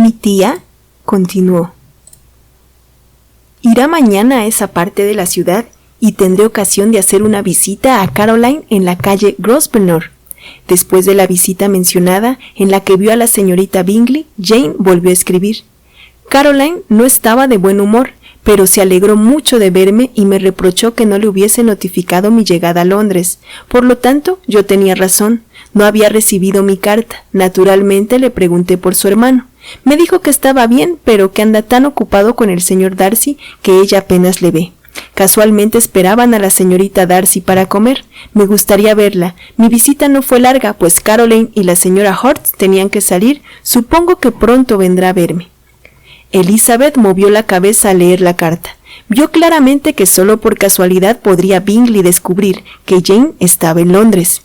Mi tía continuó: irá mañana a esa parte de la ciudad y tendré ocasión de hacer una visita a Caroline en la calle Grosvenor. Después de la visita mencionada, en la que vio a la señorita Bingley, Jane volvió a escribir. Caroline no estaba de buen humor, pero se alegró mucho de verme y me reprochó que no le hubiese notificado mi llegada a Londres. Por lo tanto, yo tenía razón. No había recibido mi carta. Naturalmente le pregunté por su hermano. Me dijo que estaba bien, pero que anda tan ocupado con el señor Darcy que ella apenas le ve. Casualmente esperaban a la señorita Darcy para comer. Me gustaría verla. Mi visita no fue larga, pues Caroline y la señora Hurst tenían que salir. Supongo que pronto vendrá a verme. Elizabeth movió la cabeza al leer la carta. Vio claramente que solo por casualidad podría Bingley descubrir que Jane estaba en Londres.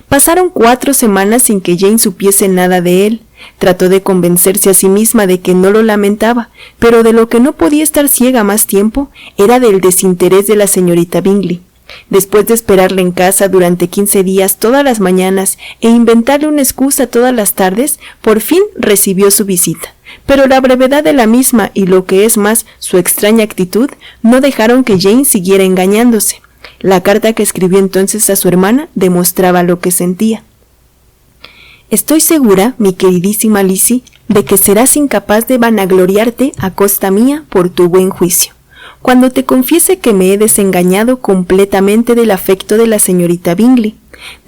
Pasaron 4 semanas sin que Jane supiese nada de él. Trató de convencerse a sí misma de que no lo lamentaba, pero de lo que no podía estar ciega más tiempo era del desinterés de la señorita Bingley. Después de esperarle en casa durante 15 días todas las mañanas e inventarle una excusa todas las tardes, por fin recibió su visita. Pero la brevedad de la misma y lo que es más, su extraña actitud, no dejaron que Jane siguiera engañándose. La carta que escribió entonces a su hermana demostraba lo que sentía. Estoy segura, mi queridísima Lizzie, de que serás incapaz de vanagloriarte a costa mía por tu buen juicio. Cuando te confiese que me he desengañado completamente del afecto de la señorita Bingley.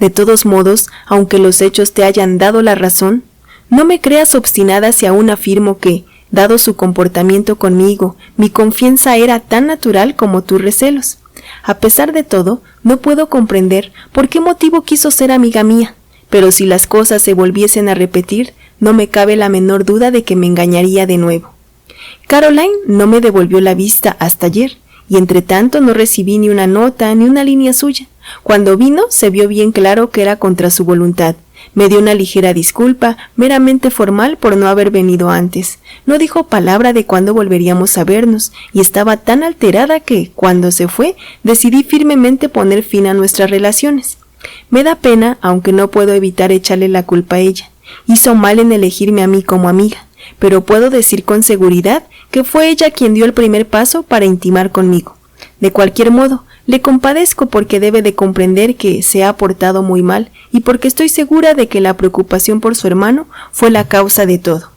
De todos modos, aunque los hechos te hayan dado la razón, no me creas obstinada si aún afirmo que, dado su comportamiento conmigo, mi confianza era tan natural como tus recelos. A pesar de todo, no puedo comprender por qué motivo quiso ser amiga mía, pero si las cosas se volviesen a repetir, no me cabe la menor duda de que me engañaría de nuevo. Caroline no me devolvió la vista hasta ayer, y entre tanto no recibí ni una nota ni una línea suya. Cuando vino, se vio bien claro que era contra su voluntad. Me dio una ligera disculpa, meramente formal por no haber venido antes. No dijo palabra de cuándo volveríamos a vernos, y estaba tan alterada que, cuando se fue, decidí firmemente poner fin a nuestras relaciones. Me da pena, aunque no puedo evitar echarle la culpa a ella. Hizo mal en elegirme a mí como amiga, pero puedo decir con seguridad que fue ella quien dio el primer paso para intimar conmigo. De cualquier modo, le compadezco porque debe de comprender que se ha portado muy mal y porque estoy segura de que la preocupación por su hermano fue la causa de todo.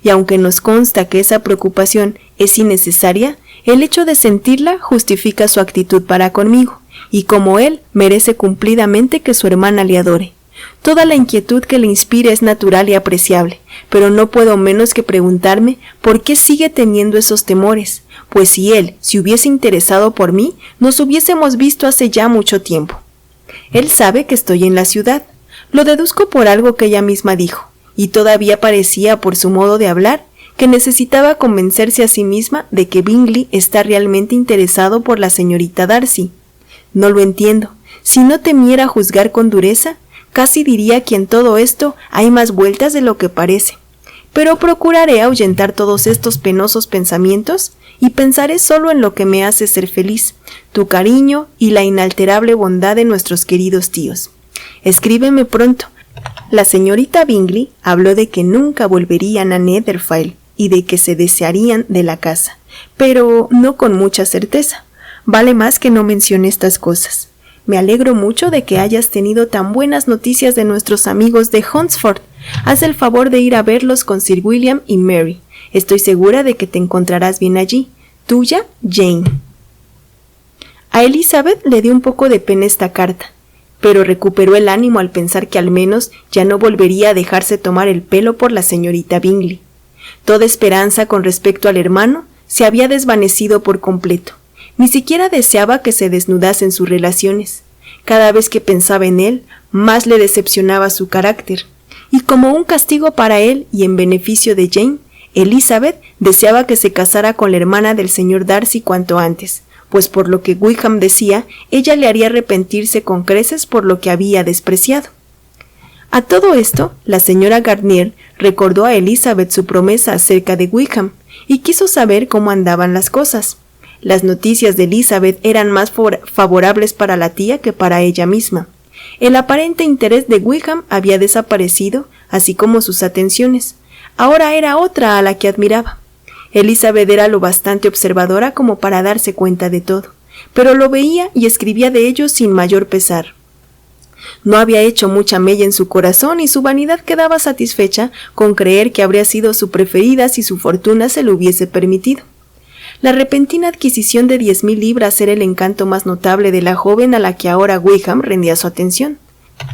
Y aunque nos consta que esa preocupación es innecesaria, el hecho de sentirla justifica su actitud para conmigo, y como él merece cumplidamente que su hermana le adore. Toda la inquietud que le inspira es natural y apreciable, pero no puedo menos que preguntarme por qué sigue teniendo esos temores, pues si él se hubiese interesado por mí, nos hubiésemos visto hace ya mucho tiempo. Él sabe que estoy en la ciudad. Lo deduzco por algo que ella misma dijo, y todavía parecía, por su modo de hablar, que necesitaba convencerse a sí misma de que Bingley está realmente interesado por la señorita Darcy. No lo entiendo. Si no temiera juzgar con dureza, casi diría que en todo esto hay más vueltas de lo que parece. Pero procuraré ahuyentar todos estos penosos pensamientos y pensaré solo en lo que me hace ser feliz, tu cariño y la inalterable bondad de nuestros queridos tíos. Escríbeme pronto. La señorita Bingley habló de que nunca volverían a Netherfield y de que se desearían de la casa, pero no con mucha certeza. Vale más que no mencione estas cosas. Me alegro mucho de que hayas tenido tan buenas noticias de nuestros amigos de Hunsford. Haz el favor de ir a verlos con Sir William y Mary. Estoy segura de que te encontrarás bien allí. Tuya, Jane. A Elizabeth le dio un poco de pena esta carta, pero recuperó el ánimo al pensar que al menos ya no volvería a dejarse tomar el pelo por la señorita Bingley. Toda esperanza con respecto al hermano se había desvanecido por completo. Ni siquiera deseaba que se desnudasen sus relaciones. Cada vez que pensaba en él, más le decepcionaba su carácter. Y como un castigo para él y en beneficio de Jane, Elizabeth deseaba que se casara con la hermana del señor Darcy cuanto antes, pues por lo que Wickham decía, ella le haría arrepentirse con creces por lo que había despreciado. A todo esto, la señora Gardner recordó a Elizabeth su promesa acerca de Wickham y quiso saber cómo andaban las cosas. Las noticias de Elizabeth eran más favorables para la tía que para ella misma. El aparente interés de Wickham había desaparecido, así como sus atenciones. Ahora era otra a la que admiraba. Elizabeth era lo bastante observadora como para darse cuenta de todo, pero lo veía y escribía de ello sin mayor pesar. No había hecho mucha mella en su corazón y su vanidad quedaba satisfecha con creer que habría sido su preferida si su fortuna se lo hubiese permitido. La repentina adquisición de 10,000 libras era el encanto más notable de la joven a la que ahora Wickham rendía su atención.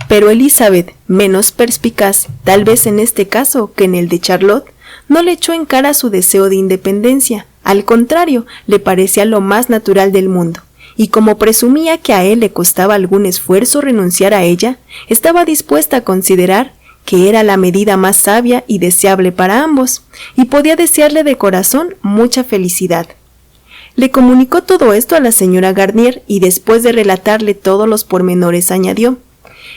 Pero Elizabeth, menos perspicaz, tal vez en este caso que en el de Charlotte, no le echó en cara su deseo de independencia. Al contrario, le parecía lo más natural del mundo. Y como presumía que a él le costaba algún esfuerzo renunciar a ella, estaba dispuesta a considerar que era la medida más sabia y deseable para ambos, y podía desearle de corazón mucha felicidad. Le comunicó todo esto a la señora Garnier y después de relatarle todos los pormenores añadió: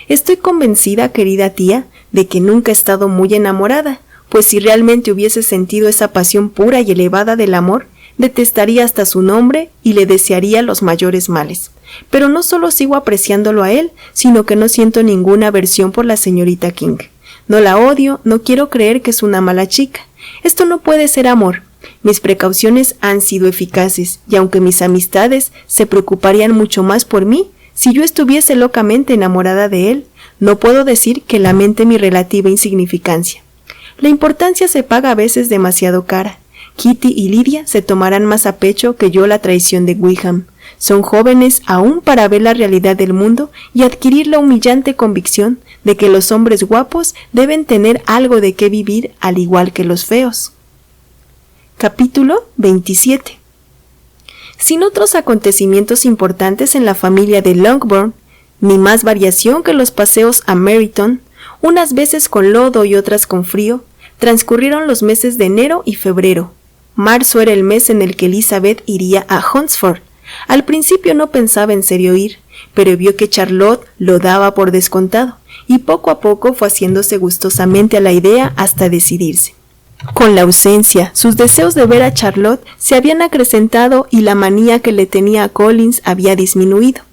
«Estoy convencida, querida tía, de que nunca he estado muy enamorada, pues si realmente hubiese sentido esa pasión pura y elevada del amor, detestaría hasta su nombre y le desearía los mayores males. Pero no solo sigo apreciándolo a él, sino que no siento ninguna aversión por la señorita King. No la odio, no quiero creer que es una mala chica. Esto no puede ser amor. Mis precauciones han sido eficaces, y aunque mis amistades se preocuparían mucho más por mí, si yo estuviese locamente enamorada de él, no puedo decir que lamente mi relativa insignificancia. La importancia se paga a veces demasiado cara. Kitty y Lydia se tomarán más a pecho que yo la traición de Wickham. Son jóvenes aún para ver la realidad del mundo y adquirir la humillante convicción de que los hombres guapos deben tener algo de qué vivir al igual que los feos». Capítulo 27. Sin otros acontecimientos importantes en la familia de Longbourn, ni más variación que los paseos a Meryton, unas veces con lodo y otras con frío, transcurrieron los meses de enero y febrero. Marzo era el mes en el que Elizabeth iría a Hunsford. Al principio no pensaba en serio ir, pero vio que Charlotte lo daba por descontado, y poco a poco fue haciéndose gustosamente a la idea hasta decidirse. Con la ausencia, sus deseos de ver a Charlotte se habían acrecentado y la manía que le tenía a Collins había disminuido.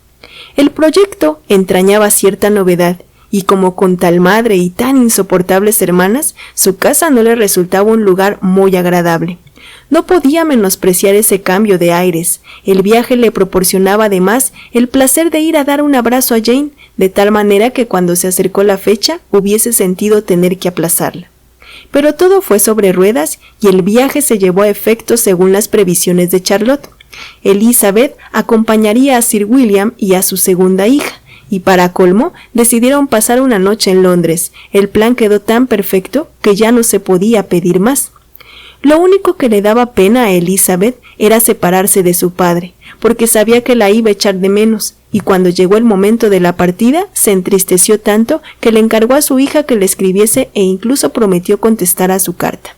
El proyecto entrañaba cierta novedad, y como con tal madre y tan insoportables hermanas, su casa no le resultaba un lugar muy agradable. No podía menospreciar ese cambio de aires. El viaje le proporcionaba además el placer de ir a dar un abrazo a Jane, de tal manera que cuando se acercó la fecha hubiese sentido tener que aplazarla. Pero todo fue sobre ruedas y el viaje se llevó a efecto según las previsiones de Charlotte. Elizabeth acompañaría a Sir William y a su segunda hija, y para colmo decidieron pasar una noche en Londres. El plan quedó tan perfecto que ya no se podía pedir más. Lo único que le daba pena a Elizabeth era separarse de su padre, porque sabía que la iba a echar de menos, y cuando llegó el momento de la partida se entristeció tanto que le encargó a su hija que le escribiese e incluso prometió contestar a su carta.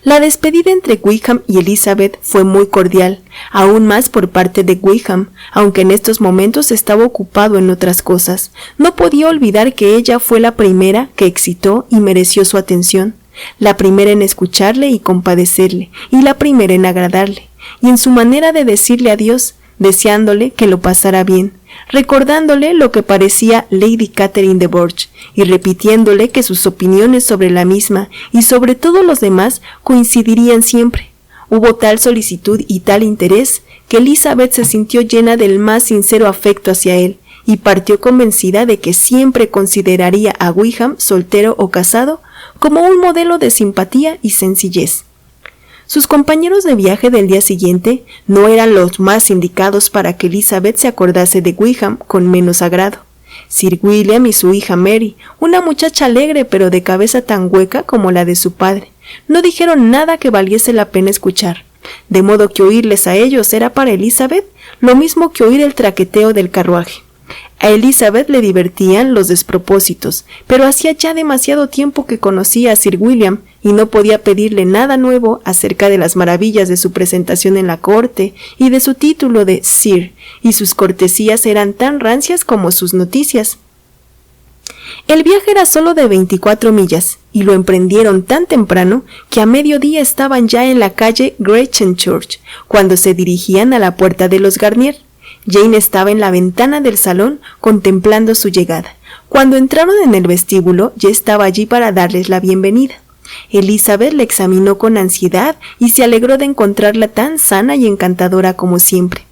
La despedida entre Wickham y Elizabeth fue muy cordial, aún más por parte de Wickham, aunque en estos momentos estaba ocupado en otras cosas. No podía olvidar que ella fue la primera que excitó y mereció su atención, la primera en escucharle y compadecerle, y la primera en agradarle, y en su manera de decirle adiós, deseándole que lo pasara bien, recordándole lo que parecía Lady Catherine de Bourgh, y repitiéndole que sus opiniones sobre la misma y sobre todos los demás coincidirían siempre. Hubo tal solicitud y tal interés que Elizabeth se sintió llena del más sincero afecto hacia él, y partió convencida de que siempre consideraría a Wickham, soltero o casado, como un modelo de simpatía y sencillez. Sus compañeros de viaje del día siguiente no eran los más indicados para que Elizabeth se acordase de Wickham con menos agrado. Sir William y su hija Mary, una muchacha alegre pero de cabeza tan hueca como la de su padre, no dijeron nada que valiese la pena escuchar, de modo que oírles a ellos era para Elizabeth lo mismo que oír el traqueteo del carruaje. A Elizabeth le divertían los despropósitos, pero hacía ya demasiado tiempo que conocía a Sir William y no podía pedirle nada nuevo acerca de las maravillas de su presentación en la corte y de su título de Sir, y sus cortesías eran tan rancias como sus noticias. El viaje era solo de 24 millas, y lo emprendieron tan temprano que a mediodía estaban ya en la calle Gracechurch, cuando se dirigían a la puerta de los Garnier. Jane estaba en la ventana del salón contemplando su llegada. Cuando entraron en el vestíbulo, ya estaba allí para darles la bienvenida. Elizabeth la examinó con ansiedad y se alegró de encontrarla tan sana y encantadora como siempre.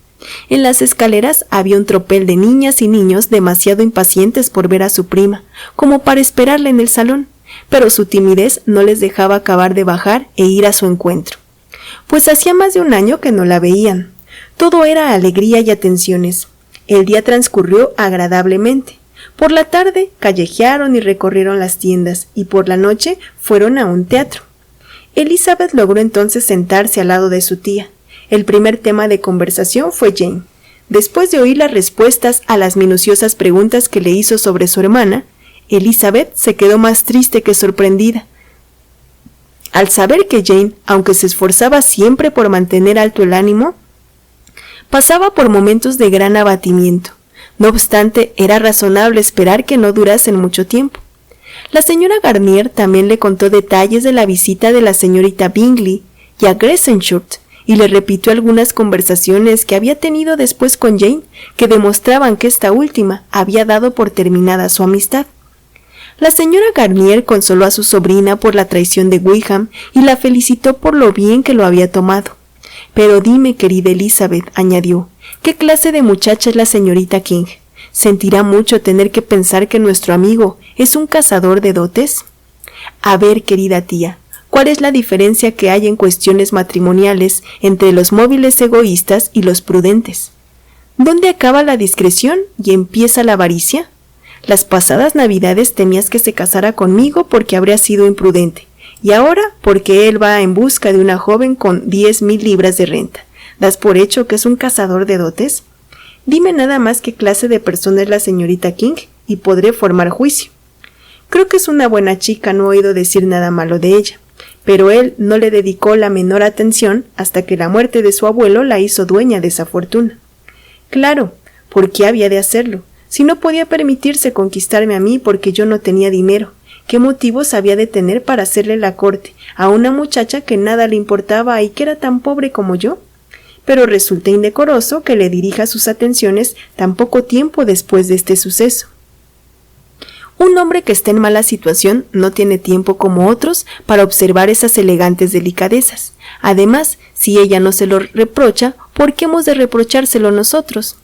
En las escaleras había un tropel de niñas y niños demasiado impacientes por ver a su prima, como para esperarla en el salón, pero su timidez no les dejaba acabar de bajar e ir a su encuentro. Pues hacía más de un año que no la veían. Todo era alegría y atenciones. El día transcurrió agradablemente. Por la tarde callejearon y recorrieron las tiendas, y por la noche fueron a un teatro. Elizabeth logró entonces sentarse al lado de su tía. El primer tema de conversación fue Jane. Después de oír las respuestas a las minuciosas preguntas que le hizo sobre su hermana, Elizabeth se quedó más triste que sorprendida. Al saber que Jane, aunque se esforzaba siempre por mantener alto el ánimo, pasaba por momentos de gran abatimiento. No obstante, era razonable esperar que no durasen mucho tiempo. La señora Garnier también le contó detalles de la visita de la señorita Bingley y a Gressenshurt, y le repitió algunas conversaciones que había tenido después con Jane, que demostraban que esta última había dado por terminada su amistad. La señora Garnier consoló a su sobrina por la traición de Wickham y la felicitó por lo bien que lo había tomado. «Pero dime, querida Elizabeth», añadió, «¿qué clase de muchacha es la señorita King? ¿Sentirá mucho tener que pensar que nuestro amigo es un cazador de dotes?» «A ver, querida tía, ¿cuál es la diferencia que hay en cuestiones matrimoniales entre los móviles egoístas y los prudentes? ¿Dónde acaba la discreción y empieza la avaricia? Las pasadas navidades temías que se casara conmigo porque habría sido imprudente, y ahora porque él va en busca de una joven con 10,000 libras de renta. ¿Das por hecho que es un cazador de dotes? Dime nada más qué clase de persona es la señorita King y podré formar juicio. Creo que es una buena chica, no he oído decir nada malo de ella. Pero él no le dedicó la menor atención hasta que la muerte de su abuelo la hizo dueña de esa fortuna. Claro, ¿por qué había de hacerlo? Si no podía permitirse conquistarme a mí porque yo no tenía dinero, ¿qué motivos había de tener para hacerle la corte a una muchacha que nada le importaba y que era tan pobre como yo? Pero resulta indecoroso que le dirija sus atenciones tan poco tiempo después de este suceso. Un hombre que está en mala situación no tiene tiempo como otros para observar esas elegantes delicadezas. Además, si ella no se lo reprocha, ¿por qué hemos de reprochárselo nosotros?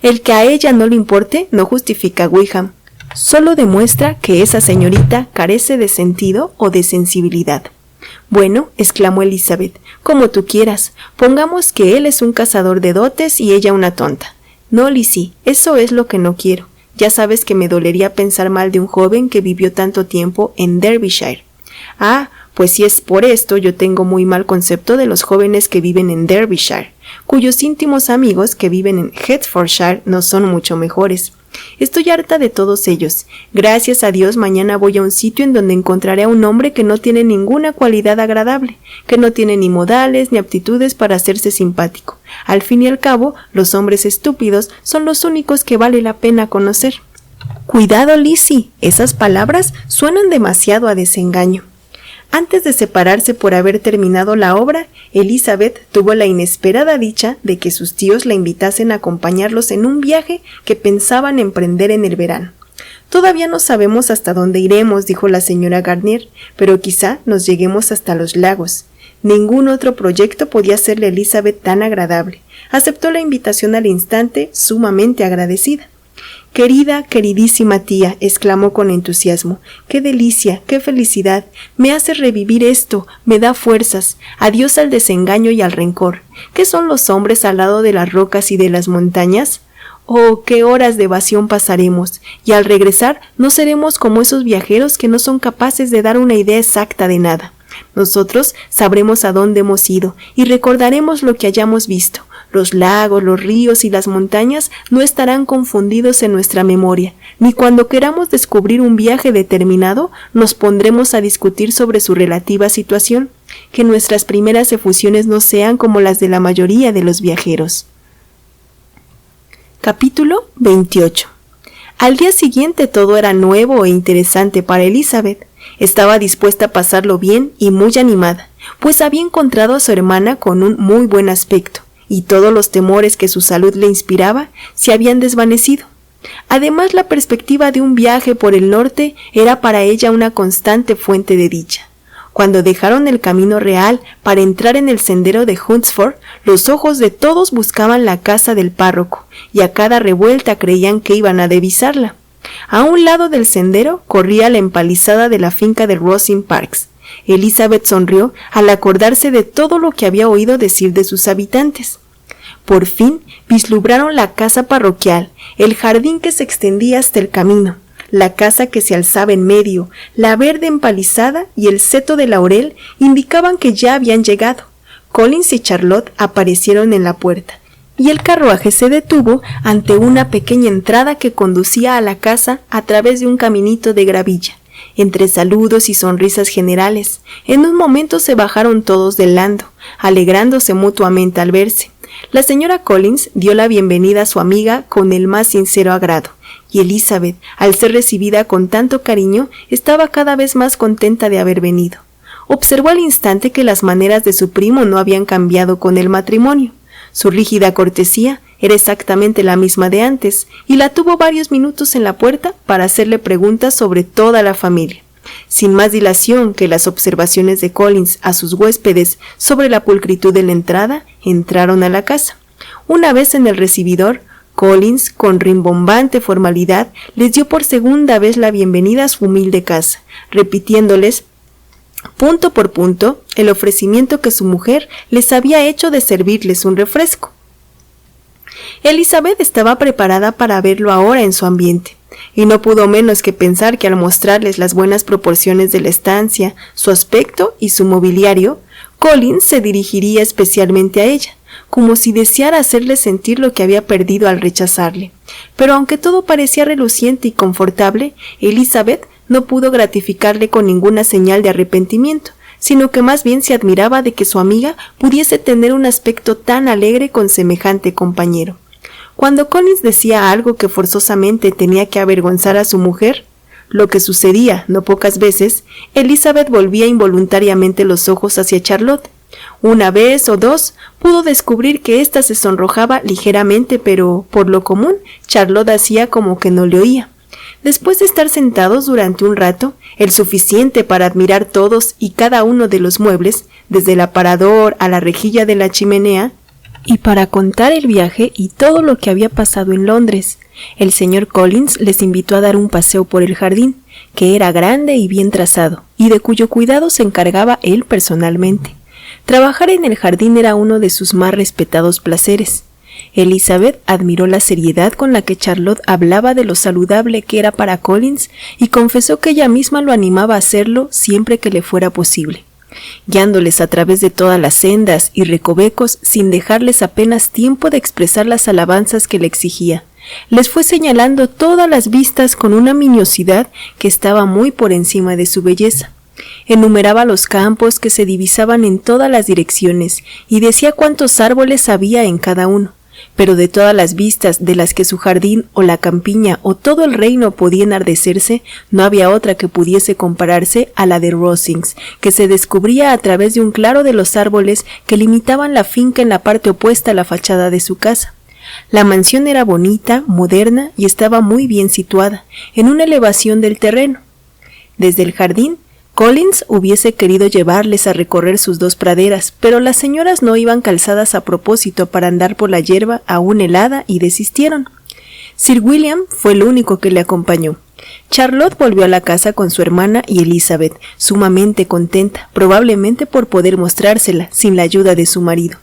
El que a ella no le importe no justifica a Wickham, solo demuestra que esa señorita carece de sentido o de sensibilidad. Bueno, exclamó Elizabeth, como tú quieras, pongamos que él es un cazador de dotes y ella una tonta. No, Lizzie, eso es lo que no quiero. Ya sabes que me dolería pensar mal de un joven que vivió tanto tiempo en Derbyshire. Ah, pues si es por esto, yo tengo muy mal concepto de los jóvenes que viven en Derbyshire, cuyos íntimos amigos que viven en Hertfordshire no son mucho mejores. Estoy harta de todos ellos. Gracias a Dios mañana voy a un sitio en donde encontraré a un hombre que no tiene ninguna cualidad agradable, que no tiene ni modales ni aptitudes para hacerse simpático. Al fin y al cabo, los hombres estúpidos son los únicos que vale la pena conocer. Cuidado, Lizzie, esas palabras suenan demasiado a desengaño. Antes de separarse por haber terminado la obra, Elizabeth tuvo la inesperada dicha de que sus tíos la invitasen a acompañarlos en un viaje que pensaban emprender en el verano. «Todavía no sabemos hasta dónde iremos», dijo la señora Garnier, «pero quizá nos lleguemos hasta los lagos». Ningún otro proyecto podía hacerle a Elizabeth tan agradable. Aceptó la invitación al instante, sumamente agradecida. «Querida, queridísima tía», exclamó con entusiasmo, «qué delicia, qué felicidad, me hace revivir esto, me da fuerzas, adiós al desengaño y al rencor. ¿Qué son los hombres al lado de las rocas y de las montañas? Oh, qué horas de evasión pasaremos, y al regresar no seremos como esos viajeros que no son capaces de dar una idea exacta de nada. Nosotros sabremos a dónde hemos ido y recordaremos lo que hayamos visto. Los lagos, los ríos y las montañas no estarán confundidos en nuestra memoria, ni cuando queramos descubrir un viaje determinado nos pondremos a discutir sobre su relativa situación. Que nuestras primeras efusiones no sean como las de la mayoría de los viajeros». Capítulo 28. Al día siguiente todo era nuevo e interesante para Elizabeth. Estaba dispuesta a pasarlo bien y muy animada, pues había encontrado a su hermana con un muy buen aspecto, y todos los temores que su salud le inspiraba se habían desvanecido. Además, la perspectiva de un viaje por el norte era para ella una constante fuente de dicha. Cuando dejaron el camino real para entrar en el sendero de Hunsford, los ojos de todos buscaban la casa del párroco, y a cada revuelta creían que iban a divisarla. A un lado del sendero corría la empalizada de la finca de Rosing Parks. Elizabeth sonrió al acordarse de todo lo que había oído decir de sus habitantes. Por fin vislumbraron la casa parroquial, el jardín que se extendía hasta el camino, la casa que se alzaba en medio, la verde empalizada y el seto de laurel indicaban que ya habían llegado. Collins y Charlotte aparecieron en la puerta, y el carruaje se detuvo ante una pequeña entrada que conducía a la casa a través de un caminito de gravilla. Entre saludos y sonrisas generales, en un momento se bajaron todos del lando, alegrándose mutuamente al verse. La señora Collins dio la bienvenida a su amiga con el más sincero agrado, y Elizabeth, al ser recibida con tanto cariño, estaba cada vez más contenta de haber venido. Observó al instante que las maneras de su primo no habían cambiado con el matrimonio. Su rígida cortesía era exactamente la misma de antes, y la tuvo varios minutos en la puerta para hacerle preguntas sobre toda la familia. Sin más dilación que las observaciones de Collins a sus huéspedes sobre la pulcritud de la entrada, entraron a la casa. Una vez en el recibidor, Collins, con rimbombante formalidad, les dio por segunda vez la bienvenida a su humilde casa, repitiéndoles punto por punto el ofrecimiento que su mujer les había hecho de servirles un refresco. Elizabeth estaba preparada para verlo ahora en su ambiente, y no pudo menos que pensar que al mostrarles las buenas proporciones de la estancia, su aspecto y su mobiliario, Collins se dirigiría especialmente a ella, como si deseara hacerle sentir lo que había perdido al rechazarle. Pero aunque todo parecía reluciente y confortable, Elizabeth no pudo gratificarle con ninguna señal de arrepentimiento, sino que más bien se admiraba de que su amiga pudiese tener un aspecto tan alegre con semejante compañero. Cuando Collins decía algo que forzosamente tenía que avergonzar a su mujer, lo que sucedía no pocas veces, Elizabeth volvía involuntariamente los ojos hacia Charlotte. Una vez o dos pudo descubrir que ésta se sonrojaba ligeramente, pero, por lo común, Charlotte hacía como que no le oía. Después de estar sentados durante un rato, el suficiente para admirar todos y cada uno de los muebles, desde el aparador a la rejilla de la chimenea, y para contar el viaje y todo lo que había pasado en Londres, el señor Collins les invitó a dar un paseo por el jardín, que era grande y bien trazado, y de cuyo cuidado se encargaba él personalmente. Trabajar en el jardín era uno de sus más respetados placeres. Elizabeth admiró la seriedad con la que Charlotte hablaba de lo saludable que era para Collins y confesó que ella misma lo animaba a hacerlo siempre que le fuera posible, guiándoles a través de todas las sendas y recovecos sin dejarles apenas tiempo de expresar las alabanzas que le exigía. Les fue señalando todas las vistas con una minuciosidad que estaba muy por encima de su belleza. Enumeraba los campos que se divisaban en todas las direcciones y decía cuántos árboles había en cada uno. Pero de todas las vistas de las que su jardín o la campiña o todo el reino podía enardecerse, no había otra que pudiese compararse a la de Rosings, que se descubría a través de un claro de los árboles que limitaban la finca en la parte opuesta a la fachada de su casa. La mansión era bonita, moderna y estaba muy bien situada, en una elevación del terreno. Desde el jardín, Collins hubiese querido llevarles a recorrer sus dos praderas, pero las señoras no iban calzadas a propósito para andar por la hierba aún helada y desistieron. Sir William fue el único que le acompañó. Charlotte volvió a la casa con su hermana y Elizabeth, sumamente contenta, probablemente por poder mostrársela sin la ayuda de su marido.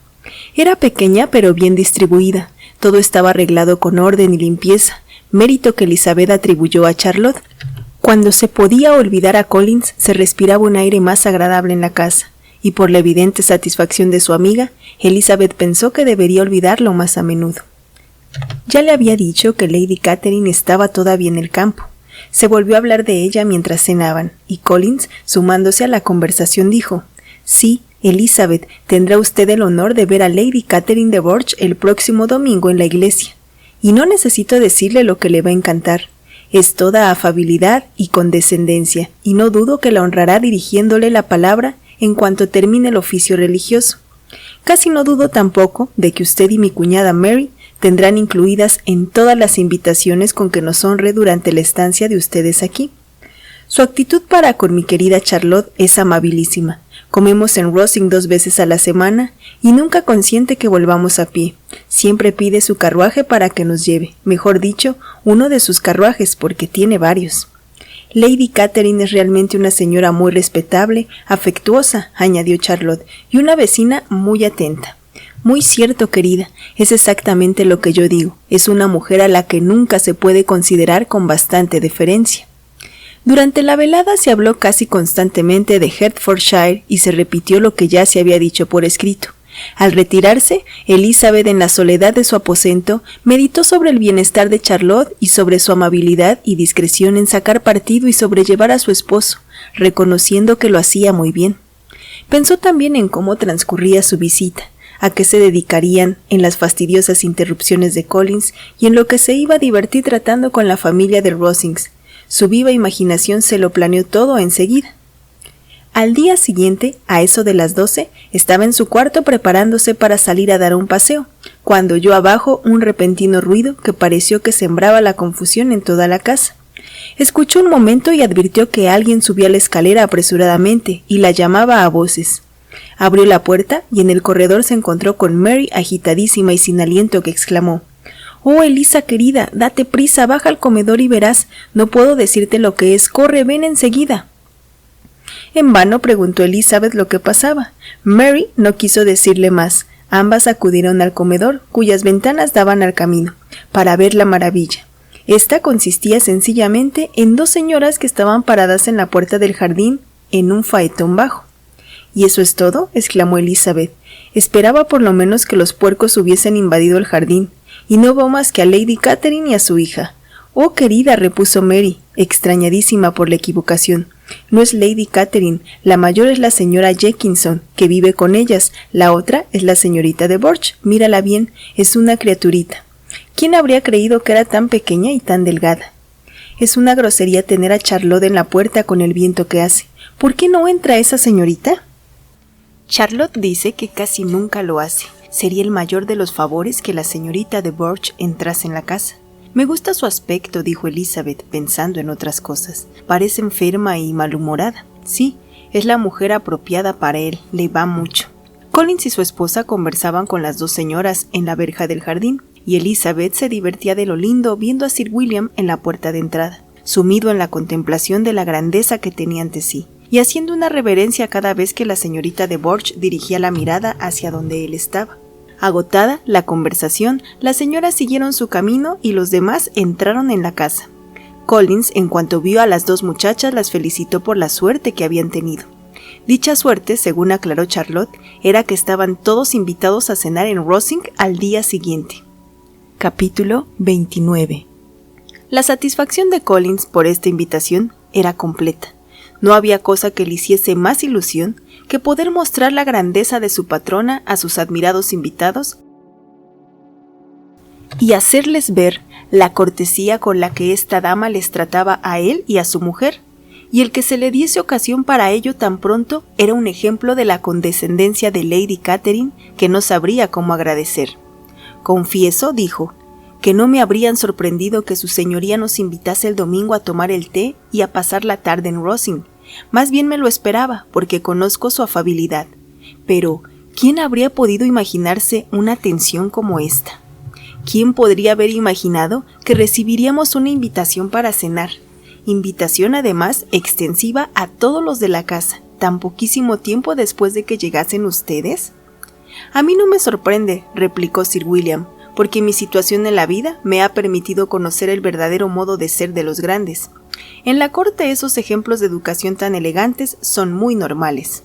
Era pequeña pero bien distribuida, todo estaba arreglado con orden y limpieza, mérito que Elizabeth atribuyó a Charlotte. Cuando se podía olvidar a Collins, se respiraba un aire más agradable en la casa, y por la evidente satisfacción de su amiga, Elizabeth pensó que debería olvidarlo más a menudo. Ya le había dicho que Lady Catherine estaba todavía en el campo. Se volvió a hablar de ella mientras cenaban, y Collins, sumándose a la conversación, dijo: «Sí, Elizabeth, tendrá usted el honor de ver a Lady Catherine de Bourgh el próximo domingo en la iglesia, y no necesito decirle lo que le va a encantar. Es toda afabilidad y condescendencia, y no dudo que la honrará dirigiéndole la palabra en cuanto termine el oficio religioso. Casi no dudo tampoco de que usted y mi cuñada Mary tendrán incluidas en todas las invitaciones con que nos honre durante la estancia de ustedes aquí. Su actitud para con mi querida Charlotte es amabilísima. Comemos en Rosings 2 veces a la semana y nunca consiente que volvamos a pie. Siempre pide su carruaje para que nos lleve, mejor dicho, uno de sus carruajes porque tiene varios. Lady Catherine es realmente una señora muy respetable, afectuosa, añadió Charlotte, y una vecina muy atenta. Muy cierto, querida, es exactamente lo que yo digo. Es una mujer a la que nunca se puede considerar con bastante deferencia. Durante la velada se habló casi constantemente de Hertfordshire y se repitió lo que ya se había dicho por escrito. Al retirarse, Elizabeth, en la soledad de su aposento, meditó sobre el bienestar de Charlotte y sobre su amabilidad y discreción en sacar partido y sobrellevar a su esposo, reconociendo que lo hacía muy bien. Pensó también en cómo transcurría su visita, a qué se dedicarían en las fastidiosas interrupciones de Collins y en lo que se iba a divertir tratando con la familia de Rosings. Su viva imaginación se lo planeó todo enseguida. Al día siguiente, a eso de las 12, estaba en su cuarto preparándose para salir a dar un paseo, cuando oyó abajo un repentino ruido que pareció que sembraba la confusión en toda la casa. Escuchó un momento y advirtió que alguien subía la escalera apresuradamente y la llamaba a voces. Abrió la puerta y en el corredor se encontró con Mary agitadísima y sin aliento, que exclamó: «Oh, Elisa querida, date prisa, baja al comedor y verás. No puedo decirte lo que es. Corre, ven enseguida». En vano preguntó Elizabeth lo que pasaba. Mary no quiso decirle más. Ambas acudieron al comedor, cuyas ventanas daban al camino, para ver la maravilla. Esta consistía sencillamente en 2 señoras que estaban paradas en la puerta del jardín, en un faetón bajo. «¿Y eso es todo?», exclamó Elizabeth. «Esperaba por lo menos que los puercos hubiesen invadido el jardín, y no veo más que a Lady Catherine y a su hija». «Oh, querida», repuso Mary, extrañadísima por la equivocación. «No es Lady Catherine, la mayor es la señora Jenkinson, que vive con ellas, la otra es la señorita de Borch, mírala bien, es una criaturita. ¿Quién habría creído que era tan pequeña y tan delgada? Es una grosería tener a Charlotte en la puerta con el viento que hace. ¿Por qué no entra esa señorita?» «Charlotte dice que casi nunca lo hace. Sería el mayor de los favores que la señorita de Borch entrase en la casa». «Me gusta su aspecto», dijo Elizabeth, pensando en otras cosas. «Parece enferma y malhumorada. Sí, es la mujer apropiada para él, le va mucho». Collins y su esposa conversaban con las 2 señoras en la verja del jardín, y Elizabeth se divertía de lo lindo viendo a Sir William en la puerta de entrada, sumido en la contemplación de la grandeza que tenía ante sí, y haciendo una reverencia cada vez que la señorita de Borch dirigía la mirada hacia donde él estaba. Agotada la conversación, las señoras siguieron su camino y los demás entraron en la casa. Collins, en cuanto vio a las 2 muchachas, las felicitó por la suerte que habían tenido. Dicha suerte, según aclaró Charlotte, era que estaban todos invitados a cenar en Rosings al día siguiente. Capítulo 29. La satisfacción de Collins por esta invitación era completa. No había cosa que le hiciese más ilusión que poder mostrar la grandeza de su patrona a sus admirados invitados y hacerles ver la cortesía con la que esta dama les trataba a él y a su mujer, y el que se le diese ocasión para ello tan pronto era un ejemplo de la condescendencia de Lady Catherine que no sabría cómo agradecer. «Confieso», dijo, «que no me habrían sorprendido que su señoría nos invitase el domingo a tomar el té y a pasar la tarde en Rosings. Más bien me lo esperaba, porque conozco su afabilidad. Pero, ¿quién habría podido imaginarse una atención como esta? ¿Quién podría haber imaginado que recibiríamos una invitación para cenar? Invitación además extensiva a todos los de la casa, tan poquísimo tiempo después de que llegasen ustedes». «A mí no me sorprende», replicó Sir William, «porque mi situación en la vida me ha permitido conocer el verdadero modo de ser de los grandes. En la corte esos ejemplos de educación tan elegantes son muy normales».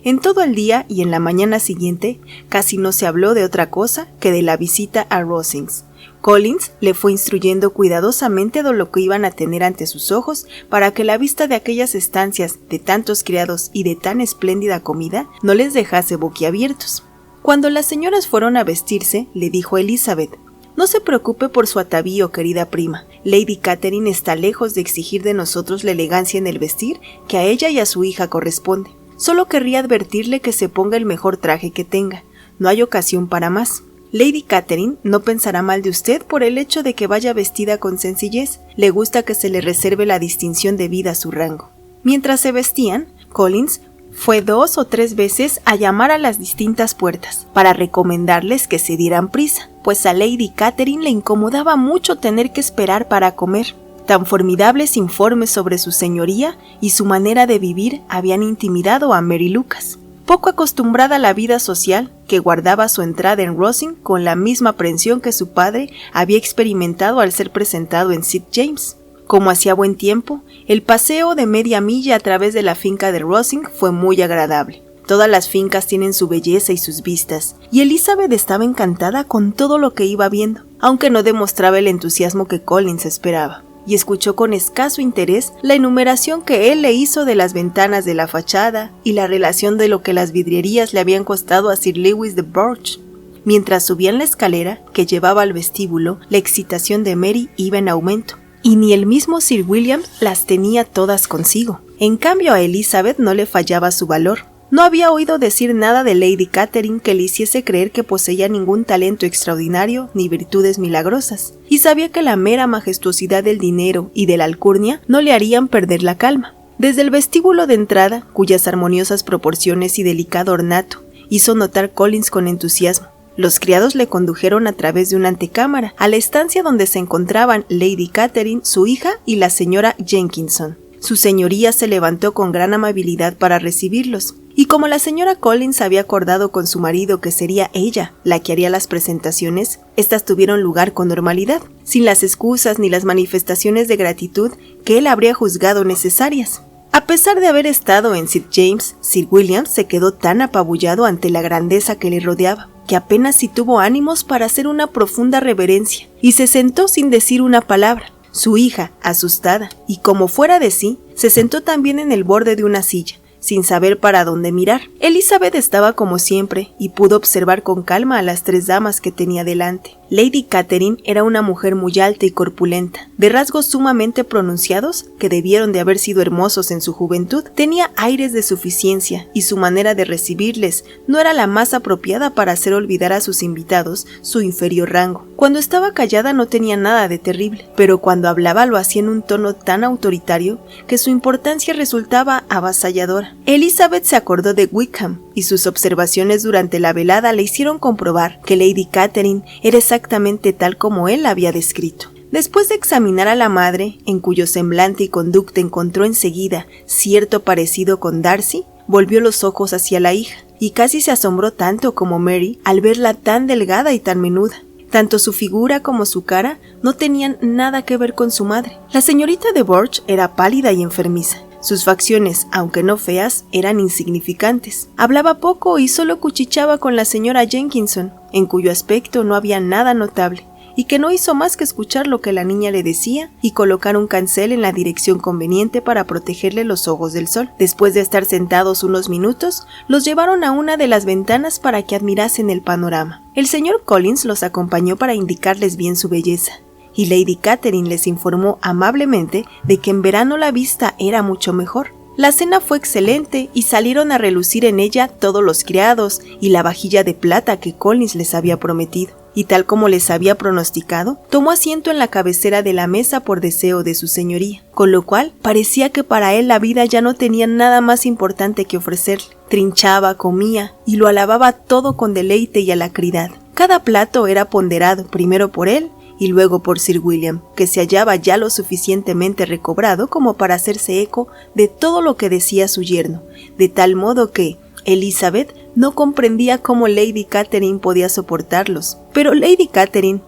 En todo el día y en la mañana siguiente casi no se habló de otra cosa que de la visita a Rosings. Collins le fue instruyendo cuidadosamente de lo que iban a tener ante sus ojos para que la vista de aquellas estancias, de tantos criados y de tan espléndida comida no les dejase boquiabiertos. Cuando las señoras fueron a vestirse, le dijo a Elizabeth: «No se preocupe por su atavío, querida prima. Lady Catherine está lejos de exigir de nosotros la elegancia en el vestir que a ella y a su hija corresponde. Solo querría advertirle que se ponga el mejor traje que tenga. No hay ocasión para más». Lady Catherine no pensará mal de usted por el hecho de que vaya vestida con sencillez. Le gusta que se le reserve la distinción debida a su rango. Mientras se vestían, Collins fue 2 o 3 veces a llamar a las distintas puertas para recomendarles que se dieran prisa, pues a Lady Catherine le incomodaba mucho tener que esperar para comer. Tan formidables informes sobre su señoría y su manera de vivir habían intimidado a Mary Lucas. Poco acostumbrada a la vida social, que guardaba su entrada en Rosings con la misma aprensión que su padre había experimentado al ser presentado en St. James. Como hacía buen tiempo, el paseo de media milla a través de la finca de Rosings fue muy agradable. Todas las fincas tienen su belleza y sus vistas, y Elizabeth estaba encantada con todo lo que iba viendo, aunque no demostraba el entusiasmo que Collins esperaba, y escuchó con escaso interés la enumeración que él le hizo de las ventanas de la fachada y la relación de lo que las vidrierías le habían costado a Sir Lewis de Bourgh. Mientras subían la escalera que llevaba al vestíbulo, la excitación de Mary iba en aumento, y ni el mismo Sir William las tenía todas consigo. En cambio a Elizabeth no le fallaba su valor. No había oído decir nada de Lady Catherine que le hiciese creer que poseía ningún talento extraordinario ni virtudes milagrosas, y sabía que la mera majestuosidad del dinero y de la alcurnia no le harían perder la calma. Desde el vestíbulo de entrada, cuyas armoniosas proporciones y delicado ornato hizo notar Collins con entusiasmo, los criados le condujeron a través de una antecámara a la estancia donde se encontraban Lady Catherine, su hija y la señora Jenkinson. Su señoría se levantó con gran amabilidad para recibirlos, y como la señora Collins había acordado con su marido que sería ella la que haría las presentaciones, estas tuvieron lugar con normalidad, sin las excusas ni las manifestaciones de gratitud que él habría juzgado necesarias. A pesar de haber estado en St. James, Sir William se quedó tan apabullado ante la grandeza que le rodeaba, que apenas si tuvo ánimos para hacer una profunda reverencia, y se sentó sin decir una palabra. Su hija, asustada y como fuera de sí, se sentó también en el borde de una silla, sin saber para dónde mirar. Elizabeth estaba como siempre y pudo observar con calma a las 3 damas que tenía delante. Lady Catherine era una mujer muy alta y corpulenta, de rasgos sumamente pronunciados que debieron de haber sido hermosos en su juventud. Tenía aires de suficiencia y su manera de recibirles no era la más apropiada para hacer olvidar a sus invitados su inferior rango. Cuando estaba callada no tenía nada de terrible, pero cuando hablaba lo hacía en un tono tan autoritario que su importancia resultaba avasalladora. Elizabeth se acordó de Wickham y sus observaciones durante la velada le hicieron comprobar que Lady Catherine era exactamente tal como él la había descrito. Después de examinar a la madre, en cuyo semblante y conducta encontró enseguida cierto parecido con Darcy, volvió los ojos hacia la hija, y casi se asombró tanto como Mary al verla tan delgada y tan menuda. Tanto su figura como su cara no tenían nada que ver con su madre. La señorita de Bourgh era pálida y enfermiza. Sus facciones, aunque no feas, eran insignificantes. Hablaba poco y solo cuchicheaba con la señora Jenkinson, en cuyo aspecto no había nada notable, y que no hizo más que escuchar lo que la niña le decía y colocar un cancel en la dirección conveniente para protegerle los ojos del sol. Después de estar sentados unos minutos, los llevaron a una de las ventanas para que admirasen el panorama. El señor Collins los acompañó para indicarles bien su belleza, y Lady Catherine les informó amablemente de que en verano la vista era mucho mejor. La cena fue excelente y salieron a relucir en ella todos los criados y la vajilla de plata que Collins les había prometido, y tal como les había pronosticado, tomó asiento en la cabecera de la mesa por deseo de su señoría, con lo cual parecía que para él la vida ya no tenía nada más importante que ofrecerle. Trinchaba, comía y lo alababa todo con deleite y alacridad. Cada plato era ponderado primero por él y luego por Sir William, que se hallaba ya lo suficientemente recobrado como para hacerse eco de todo lo que decía su yerno, de tal modo que Elizabeth no comprendía cómo Lady Catherine podía soportarlos, pero Lady Catherine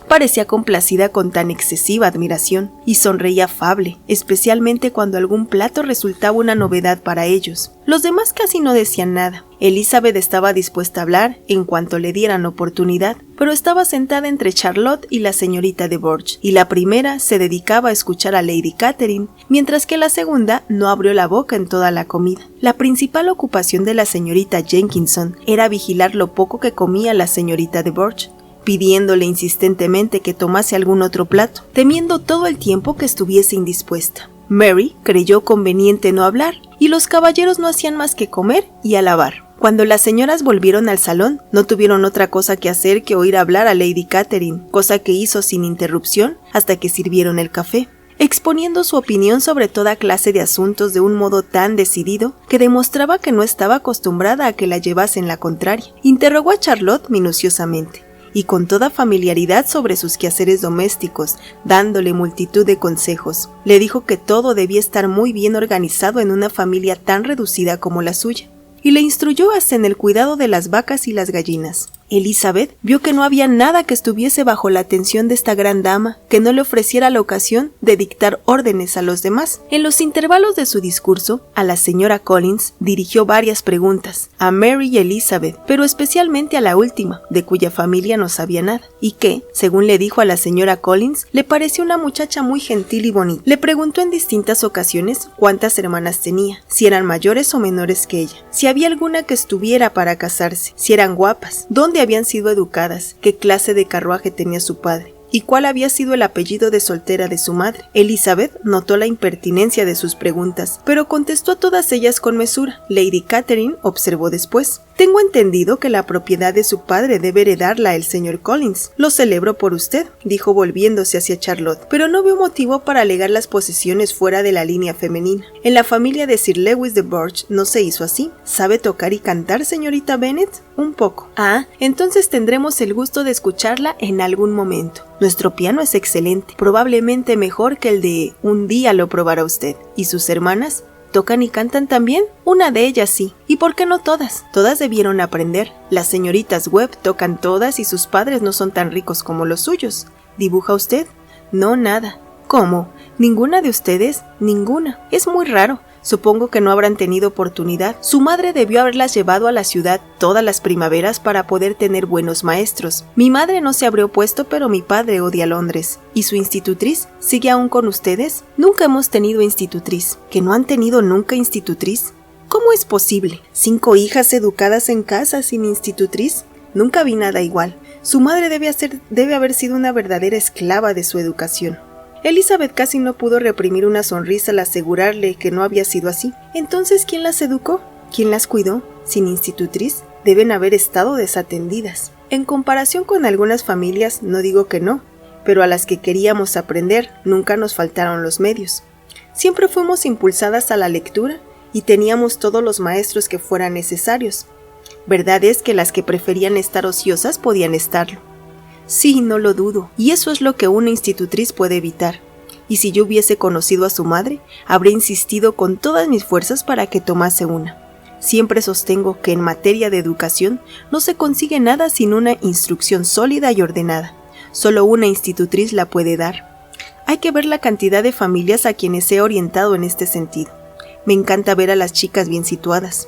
parecía complacida con tan excesiva admiración y sonreía afable, especialmente cuando algún plato resultaba una novedad para ellos. Los demás casi no decían nada. Elizabeth estaba dispuesta a hablar en cuanto le dieran oportunidad, pero estaba sentada entre Charlotte y la señorita de Bourgh, y la primera se dedicaba a escuchar a Lady Catherine, mientras que la segunda no abrió la boca en toda la comida. La principal ocupación de la señorita Jenkinson era vigilar lo poco que comía la señorita de Bourgh, pidiéndole insistentemente que tomase algún otro plato, temiendo todo el tiempo que estuviese indispuesta. Mary creyó conveniente no hablar, y los caballeros no hacían más que comer y alabar. Cuando las señoras volvieron al salón, no tuvieron otra cosa que hacer que oír hablar a Lady Catherine, cosa que hizo sin interrupción hasta que sirvieron el café, exponiendo su opinión sobre toda clase de asuntos de un modo tan decidido que demostraba que no estaba acostumbrada a que la llevasen la contraria. Interrogó a Charlotte minuciosamente y con toda familiaridad sobre sus quehaceres domésticos, dándole multitud de consejos. Le dijo que todo debía estar muy bien organizado en una familia tan reducida como la suya, y le instruyó hasta en el cuidado de las vacas y las gallinas. Elizabeth vio que no había nada que estuviese bajo la atención de esta gran dama que no le ofreciera la ocasión de dictar órdenes a los demás. En los intervalos de su discurso, a la señora Collins dirigió varias preguntas, a Mary y Elizabeth, pero especialmente a la última, de cuya familia no sabía nada, y que, según le dijo a la señora Collins, le pareció una muchacha muy gentil y bonita. Le preguntó en distintas ocasiones cuántas hermanas tenía, si eran mayores o menores que ella, si había alguna que estuviera para casarse, si eran guapas, dónde habían sido educadas, qué clase de carruaje tenía su padre y cuál había sido el apellido de soltera de su madre. Elizabeth notó la impertinencia de sus preguntas, pero contestó a todas ellas con mesura. Lady Catherine observó después: «Tengo entendido que la propiedad de su padre debe heredarla el señor Collins. Lo celebro por usted», dijo volviéndose hacia Charlotte, «pero no veo motivo para alegar las posesiones fuera de la línea femenina. En la familia de Sir Lewis de Burgh no se hizo así. ¿Sabe tocar y cantar, señorita Bennet?» «Un poco». «Ah, entonces tendremos el gusto de escucharla en algún momento. Nuestro piano es excelente, probablemente mejor que el de Un día lo probará usted». «¿Y sus hermanas? ¿Tocan y cantan también?» «Una de ellas sí. ¿Y por qué no todas? Todas debieron aprender. Las señoritas Webb tocan todas y sus padres no son tan ricos como los suyos». «¿Dibuja usted?» «No, nada». «¿Cómo? ¿Ninguna de ustedes?» «Ninguna. Es muy raro. Supongo que no habrán tenido oportunidad. Su madre debió haberlas llevado a la ciudad todas las primaveras para poder tener buenos maestros. Mi madre no se habría opuesto, pero mi padre odia Londres. ¿Y su institutriz sigue aún con ustedes?» «Nunca hemos tenido institutriz». «¿Que no han tenido nunca institutriz? ¿Cómo es posible? 5 hijas educadas en casa sin institutriz. Nunca vi nada igual. Su madre debe haber sido una verdadera esclava de su educación». Elizabeth casi no pudo reprimir una sonrisa al asegurarle que no había sido así. «¿Entonces quién las educó? ¿Quién las cuidó? Sin institutriz, deben haber estado desatendidas. En comparación con algunas familias, no digo que no, pero a las que queríamos aprender nunca nos faltaron los medios. Siempre fuimos impulsadas a la lectura y teníamos todos los maestros que fueran necesarios. Verdad es que las que preferían estar ociosas podían estarlo». «Sí, no lo dudo, y eso es lo que una institutriz puede evitar. Y si yo hubiese conocido a su madre, habría insistido con todas mis fuerzas para que tomase una. Siempre sostengo que en materia de educación no se consigue nada sin una instrucción sólida y ordenada. Solo una institutriz la puede dar. Hay que ver la cantidad de familias a quienes he orientado en este sentido. Me encanta ver a las chicas bien situadas.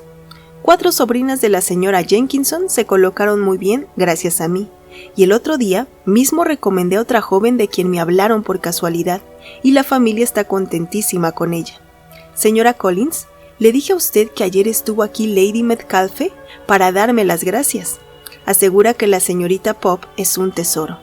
4 sobrinas de la señora Jenkinson se colocaron muy bien gracias a mí. Y el otro día mismo recomendé a otra joven de quien me hablaron por casualidad, y la familia está contentísima con ella. Señora Collins, le dije a usted que ayer estuvo aquí Lady Metcalfe para darme las gracias. Asegura que la señorita Pop es un tesoro».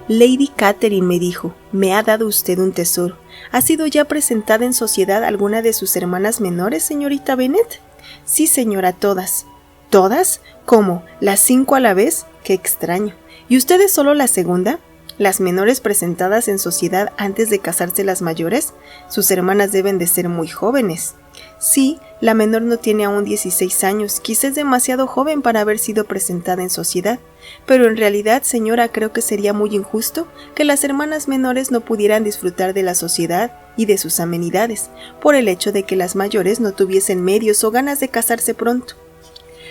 «Lady Catherine me dijo, me ha dado usted un tesoro. ¿Ha sido ya presentada en sociedad alguna de sus hermanas menores, señorita Bennet?» «Sí, señora, todas». «¿Todas? ¿Cómo? ¿Las 5 a la vez? Qué extraño. ¿Y usted es solo la segunda? ¿Las menores presentadas en sociedad antes de casarse las mayores? Sus hermanas deben de ser muy jóvenes». «Sí, la menor no tiene aún 16 años, quizás es demasiado joven para haber sido presentada en sociedad. Pero en realidad, señora, creo que sería muy injusto que las hermanas menores no pudieran disfrutar de la sociedad y de sus amenidades, por el hecho de que las mayores no tuviesen medios o ganas de casarse pronto.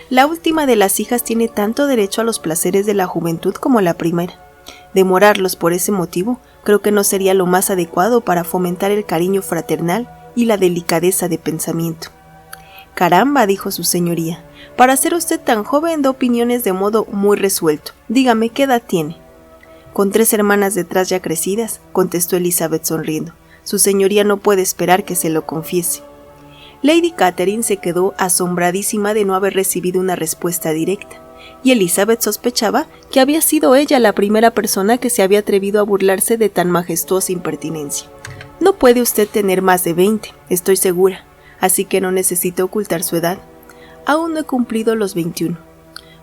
La última de las hijas tiene tanto derecho a los placeres de la juventud como la primera. Demorarlos por ese motivo creo que no sería lo más adecuado para fomentar el cariño fraternal y la delicadeza de pensamiento». «Caramba», dijo su señoría, «para ser usted tan joven da opiniones de modo muy resuelto. Dígame, ¿qué edad tiene?» «Con 3 hermanas detrás ya crecidas», contestó Elizabeth sonriendo. «Su señoría no puede esperar que se lo confiese». Lady Catherine se quedó asombradísima de no haber recibido una respuesta directa, y Elizabeth sospechaba que había sido ella la primera persona que se había atrevido a burlarse de tan majestuosa impertinencia. «No puede usted tener más de 20, estoy segura, así que no necesita ocultar su edad. Aún no he cumplido los 21.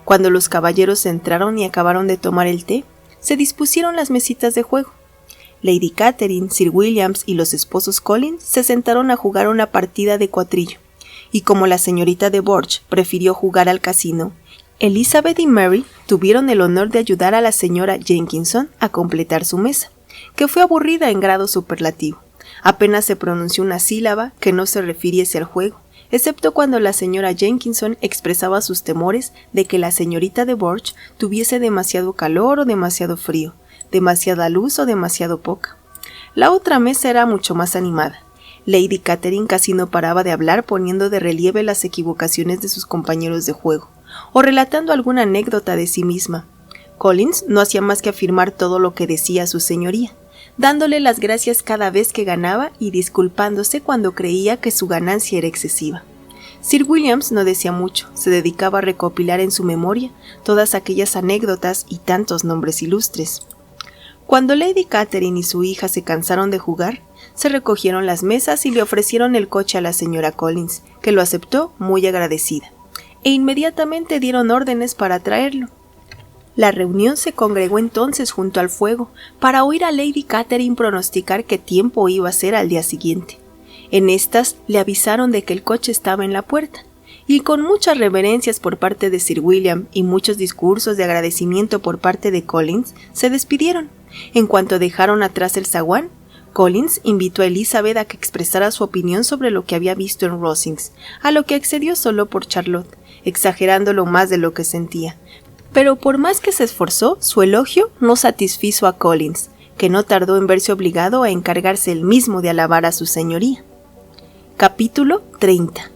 Cuando los caballeros entraron y acabaron de tomar el té, se dispusieron las mesitas de juego. Lady Catherine, Sir Williams y los esposos Collins se sentaron a jugar una partida de cuatrillo, y como la señorita de Borch prefirió jugar al casino, Elizabeth y Mary tuvieron el honor de ayudar a la señora Jenkinson a completar su mesa, que fue aburrida en grado superlativo. Apenas se pronunció una sílaba que no se refiriese al juego, excepto cuando la señora Jenkinson expresaba sus temores de que la señorita de Borch tuviese demasiado calor o demasiado frío, demasiada luz o demasiado poca. La otra mesa era mucho más animada. Lady Catherine casi no paraba de hablar, poniendo de relieve las equivocaciones de sus compañeros de juego, o relatando alguna anécdota de sí misma. Collins no hacía más que afirmar todo lo que decía su señoría, dándole las gracias cada vez que ganaba y disculpándose cuando creía que su ganancia era excesiva. Sir Williams no decía mucho, se dedicaba a recopilar en su memoria todas aquellas anécdotas y tantos nombres ilustres. Cuando Lady Catherine y su hija se cansaron de jugar, se recogieron las mesas y le ofrecieron el coche a la señora Collins, que lo aceptó muy agradecida, e inmediatamente dieron órdenes para traerlo. La reunión se congregó entonces junto al fuego para oír a Lady Catherine pronosticar qué tiempo iba a ser al día siguiente. En estas le avisaron de que el coche estaba en la puerta, y con muchas reverencias por parte de Sir William y muchos discursos de agradecimiento por parte de Collins, se despidieron. En cuanto dejaron atrás el zaguán, Collins invitó a Elizabeth a que expresara su opinión sobre lo que había visto en Rosings, a lo que accedió solo por Charlotte, exagerándolo más de lo que sentía. Pero por más que se esforzó, su elogio no satisfizo a Collins, que no tardó en verse obligado a encargarse él mismo de alabar a su señoría. Capítulo 30.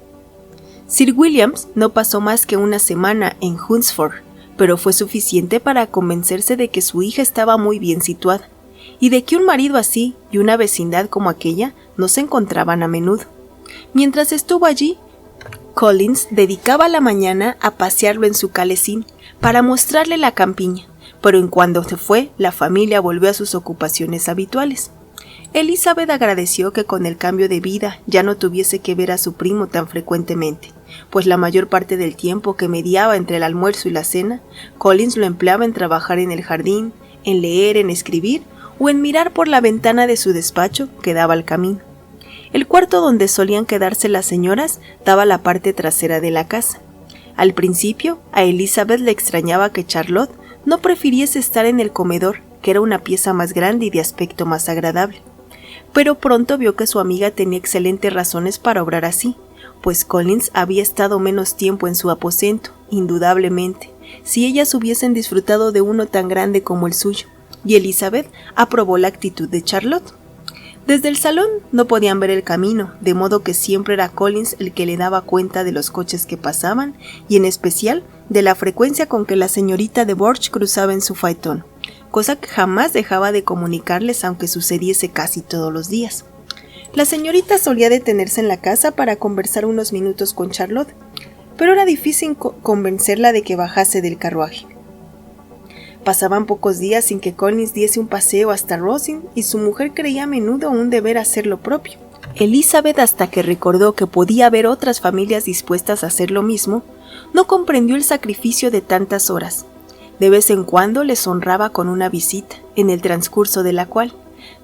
Sir Williams no pasó más que una semana en Hunsford, pero fue suficiente para convencerse de que su hija estaba muy bien situada, y de que un marido así y una vecindad como aquella no se encontraban a menudo. Mientras estuvo allí, Collins dedicaba la mañana a pasearlo en su calesín para mostrarle la campiña, pero en cuanto se fue, la familia volvió a sus ocupaciones habituales. Elizabeth agradeció que con el cambio de vida ya no tuviese que ver a su primo tan frecuentemente, pues la mayor parte del tiempo que mediaba entre el almuerzo y la cena, Collins lo empleaba en trabajar en el jardín, en leer, en escribir o en mirar por la ventana de su despacho que daba al camino. El cuarto donde solían quedarse las señoras daba a la parte trasera de la casa. Al principio, a Elizabeth le extrañaba que Charlotte no prefiriese estar en el comedor, que era una pieza más grande y de aspecto más agradable. Pero pronto vio que su amiga tenía excelentes razones para obrar así, pues Collins había estado menos tiempo en su aposento, indudablemente, si ellas hubiesen disfrutado de uno tan grande como el suyo, y Elizabeth aprobó la actitud de Charlotte. Desde el salón no podían ver el camino, de modo que siempre era Collins el que le daba cuenta de los coches que pasaban y en especial de la frecuencia con que la señorita de Borch cruzaba en su faetón, cosa que jamás dejaba de comunicarles aunque sucediese casi todos los días. La señorita solía detenerse en la casa para conversar unos minutos con Charlotte, pero era difícil convencerla de que bajase del carruaje. Pasaban pocos días sin que Collins diese un paseo hasta Rosings y su mujer creía a menudo un deber hacer lo propio. Elizabeth, hasta que recordó que podía haber otras familias dispuestas a hacer lo mismo, no comprendió el sacrificio de tantas horas. De vez en cuando les honraba con una visita, en el transcurso de la cual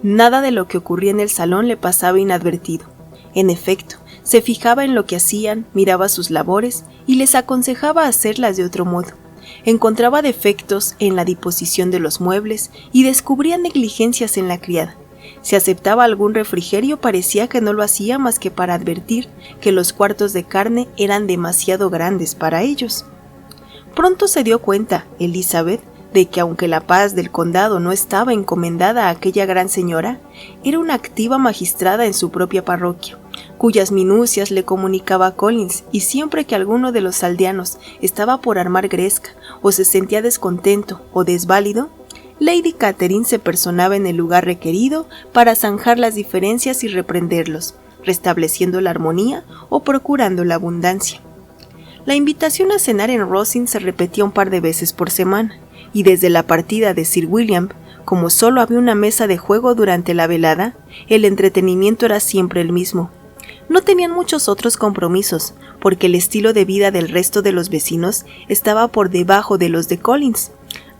nada de lo que ocurría en el salón le pasaba inadvertido. En efecto, se fijaba en lo que hacían, miraba sus labores y les aconsejaba hacerlas de otro modo. Encontraba defectos en la disposición de los muebles y descubría negligencias en la criada. Si aceptaba algún refrigerio, parecía que no lo hacía más que para advertir que los cuartos de carne eran demasiado grandes para ellos. Pronto se dio cuenta, Elizabeth, de que aunque la paz del condado no estaba encomendada a aquella gran señora, era una activa magistrada en su propia parroquia, cuyas minucias le comunicaba a Collins, y siempre que alguno de los aldeanos estaba por armar gresca, o se sentía descontento o desválido, Lady Catherine se personaba en el lugar requerido para zanjar las diferencias y reprenderlos, restableciendo la armonía o procurando la abundancia. La invitación a cenar en Rosings se repetía un par de veces por semana, y desde la partida de Sir William, como solo había una mesa de juego durante la velada, el entretenimiento era siempre el mismo. No tenían muchos otros compromisos, porque el estilo de vida del resto de los vecinos estaba por debajo de los de Collins.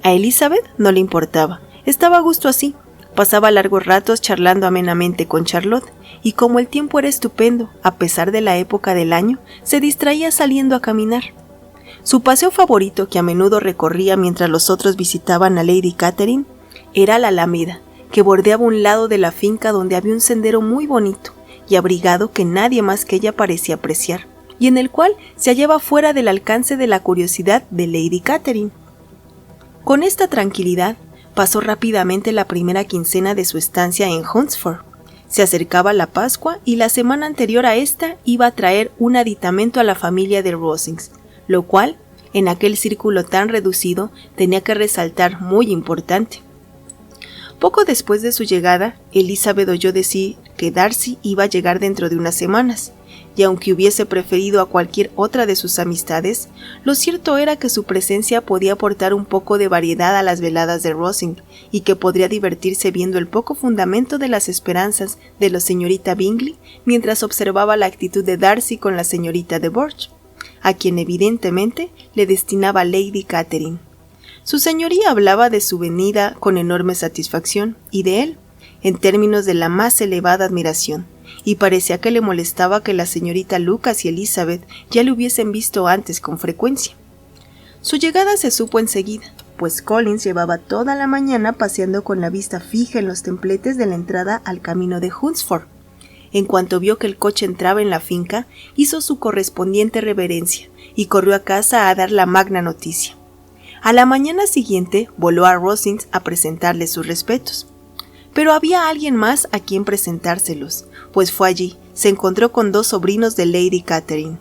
A Elizabeth no le importaba, estaba a gusto así. Pasaba largos ratos charlando amenamente con Charlotte, y como el tiempo era estupendo, a pesar de la época del año, se distraía saliendo a caminar. Su paseo favorito, que a menudo recorría mientras los otros visitaban a Lady Catherine, era la Alameda, que bordeaba un lado de la finca donde había un sendero muy bonito y abrigado que nadie más que ella parecía apreciar, y en el cual se hallaba fuera del alcance de la curiosidad de Lady Catherine. Con esta tranquilidad, pasó rápidamente la primera quincena de su estancia en Hunsford. Se acercaba la Pascua y la semana anterior a esta iba a traer un aditamento a la familia de Rosings, lo cual, en aquel círculo tan reducido, tenía que resaltar muy importante. Poco después de su llegada, Elizabeth oyó decir que Darcy iba a llegar dentro de unas semanas, y aunque hubiese preferido a cualquier otra de sus amistades, lo cierto era que su presencia podía aportar un poco de variedad a las veladas de Rosings, y que podría divertirse viendo el poco fundamento de las esperanzas de la señorita Bingley mientras observaba la actitud de Darcy con la señorita de Bourgh, a quien evidentemente le destinaba Lady Catherine. Su señoría hablaba de su venida con enorme satisfacción, y de él, en términos de la más elevada admiración, y parecía que le molestaba que la señorita Lucas y Elizabeth ya le hubiesen visto antes con frecuencia. Su llegada se supo enseguida, pues Collins llevaba toda la mañana paseando con la vista fija en los templetes de la entrada al camino de Hunsford. En cuanto vio que el coche entraba en la finca, hizo su correspondiente reverencia y corrió a casa a dar la magna noticia. A la mañana siguiente voló a Rosings a presentarle sus respetos. Pero había alguien más a quien presentárselos, pues fue allí, se encontró con dos sobrinos de Lady Catherine.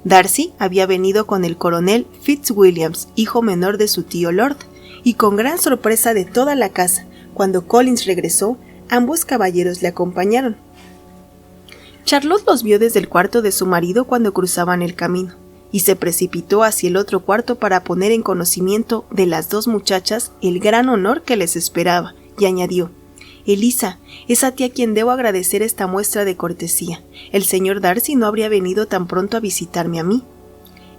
Darcy había venido con el coronel Fitzwilliams, hijo menor de su tío Lord, y con gran sorpresa de toda la casa, cuando Collins regresó, ambos caballeros le acompañaron. Charlotte los vio desde el cuarto de su marido cuando cruzaban el camino, y se precipitó hacia el otro cuarto para poner en conocimiento de las dos muchachas el gran honor que les esperaba, y añadió: «Elisa, es a ti a quien debo agradecer esta muestra de cortesía. El señor Darcy no habría venido tan pronto a visitarme a mí».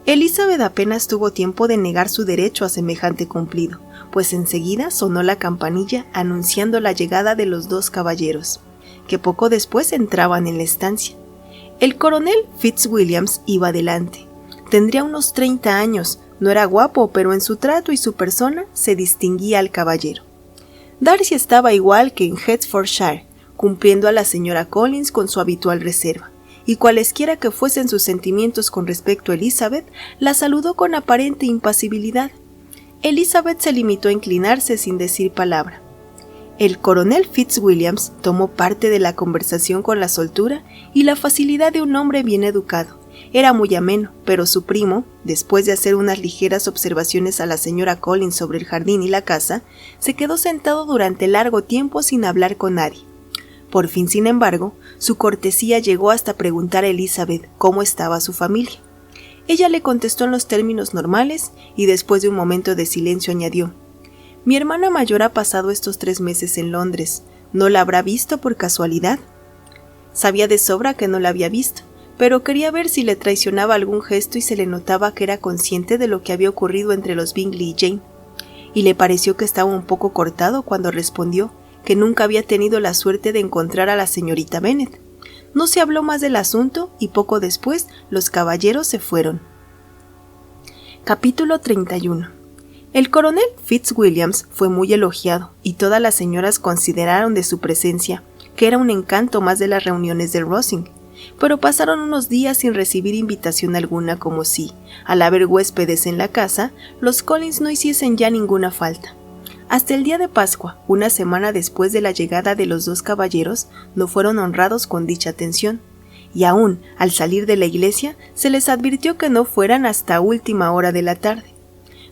Elizabeth apenas tuvo tiempo de negar su derecho a semejante cumplido, pues enseguida sonó la campanilla anunciando la llegada de los dos caballeros, que poco después entraban en la estancia. El coronel Fitzwilliams iba delante. Tendría unos 30 años, no era guapo, pero en su trato y su persona se distinguía al caballero. Darcy estaba igual que en Hertfordshire, cumpliendo a la señora Collins con su habitual reserva, y cualesquiera que fuesen sus sentimientos con respecto a Elizabeth, la saludó con aparente impasibilidad. Elizabeth se limitó a inclinarse sin decir palabra. El coronel Fitzwilliams tomó parte de la conversación con la soltura y la facilidad de un hombre bien educado. Era muy ameno, pero su primo, después de hacer unas ligeras observaciones a la señora Collins sobre el jardín y la casa, se quedó sentado durante largo tiempo sin hablar con nadie. Por fin, sin embargo, su cortesía llegó hasta preguntar a Elizabeth cómo estaba su familia. Ella le contestó en los términos normales y después de un momento de silencio añadió: «Mi hermana mayor ha pasado estos 3 meses en Londres. ¿No la habrá visto por casualidad?» Sabía de sobra que no la había visto, pero quería ver si le traicionaba algún gesto y se le notaba que era consciente de lo que había ocurrido entre los Bingley y Jane, y le pareció que estaba un poco cortado cuando respondió que nunca había tenido la suerte de encontrar a la señorita Bennet. No se habló más del asunto y poco después los caballeros se fueron. Capítulo 31. El coronel Fitzwilliams fue muy elogiado y todas las señoras consideraron de su presencia que era un encanto más de las reuniones de Rosings. Pero pasaron unos días sin recibir invitación alguna, como si, al haber huéspedes en la casa, los Collins no hiciesen ya ninguna falta. Hasta el día de Pascua, una semana después de la llegada de los dos caballeros, no fueron honrados con dicha atención, y aún al salir de la iglesia se les advirtió que no fueran hasta última hora de la tarde.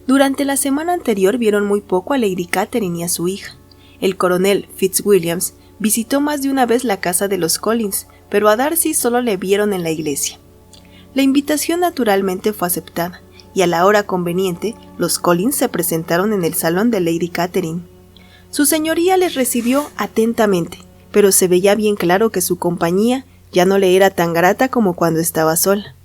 Durante la semana anterior vieron muy poco a Lady Catherine y a su hija. El coronel Fitzwilliams visitó más de una vez la casa de los Collins, pero a Darcy solo le vieron en la iglesia. La invitación naturalmente fue aceptada, y a la hora conveniente, los Collins se presentaron en el salón de Lady Catherine. Su señoría les recibió atentamente, pero se veía bien claro que su compañía ya no le era tan grata como cuando estaba sola.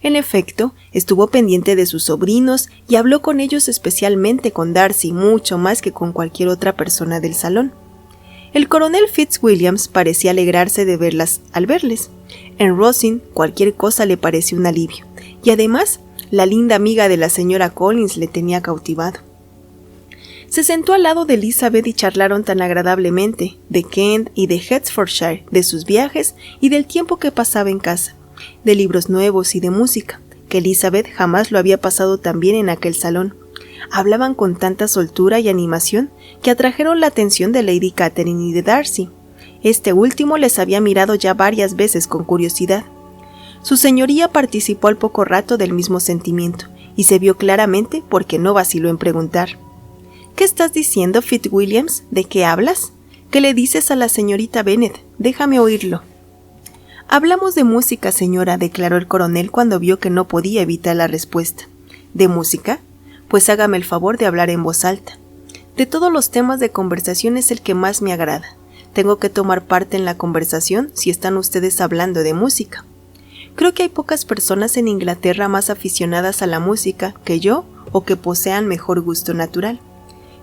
En efecto, estuvo pendiente de sus sobrinos y habló con ellos, especialmente con Darcy, mucho más que con cualquier otra persona del salón. El coronel Fitzwilliams parecía alegrarse de verlas al verles. En Rosings cualquier cosa le pareció un alivio, y además la linda amiga de la señora Collins le tenía cautivado. Se sentó al lado de Elizabeth y charlaron tan agradablemente de Kent y de Hertfordshire, de sus viajes y del tiempo que pasaba en casa, de libros nuevos y de música, que Elizabeth jamás lo había pasado tan bien en aquel salón. Hablaban con tanta soltura y animación que atrajeron la atención de Lady Catherine y de Darcy. Este último les había mirado ya varias veces con curiosidad. Su señoría participó al poco rato del mismo sentimiento, y se vio claramente porque no vaciló en preguntar: «¿Qué estás diciendo, Fitzwilliams? ¿De qué hablas? ¿Qué le dices a la señorita Bennet? Déjame oírlo». «Hablamos de música, señora», declaró el coronel cuando vio que no podía evitar la respuesta. «¿De música? Pues hágame el favor de hablar en voz alta. De todos los temas de conversación es el que más me agrada. Tengo que tomar parte en la conversación si están ustedes hablando de música. Creo que hay pocas personas en Inglaterra más aficionadas a la música que yo o que posean mejor gusto natural.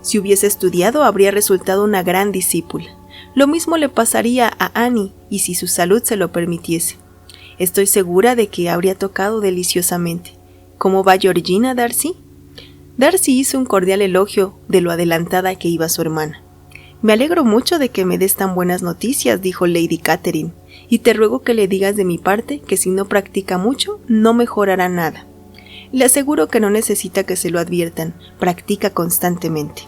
Si hubiese estudiado habría resultado una gran discípula. Lo mismo le pasaría a Annie, y si su salud se lo permitiese. Estoy segura de que habría tocado deliciosamente. ¿Cómo va Georgina, Darcy?» Darcy hizo un cordial elogio de lo adelantada que iba su hermana. «Me alegro mucho de que me des tan buenas noticias», dijo Lady Catherine, «y te ruego que le digas de mi parte que si no practica mucho, no mejorará nada. Le aseguro que no necesita que se lo adviertan, practica constantemente».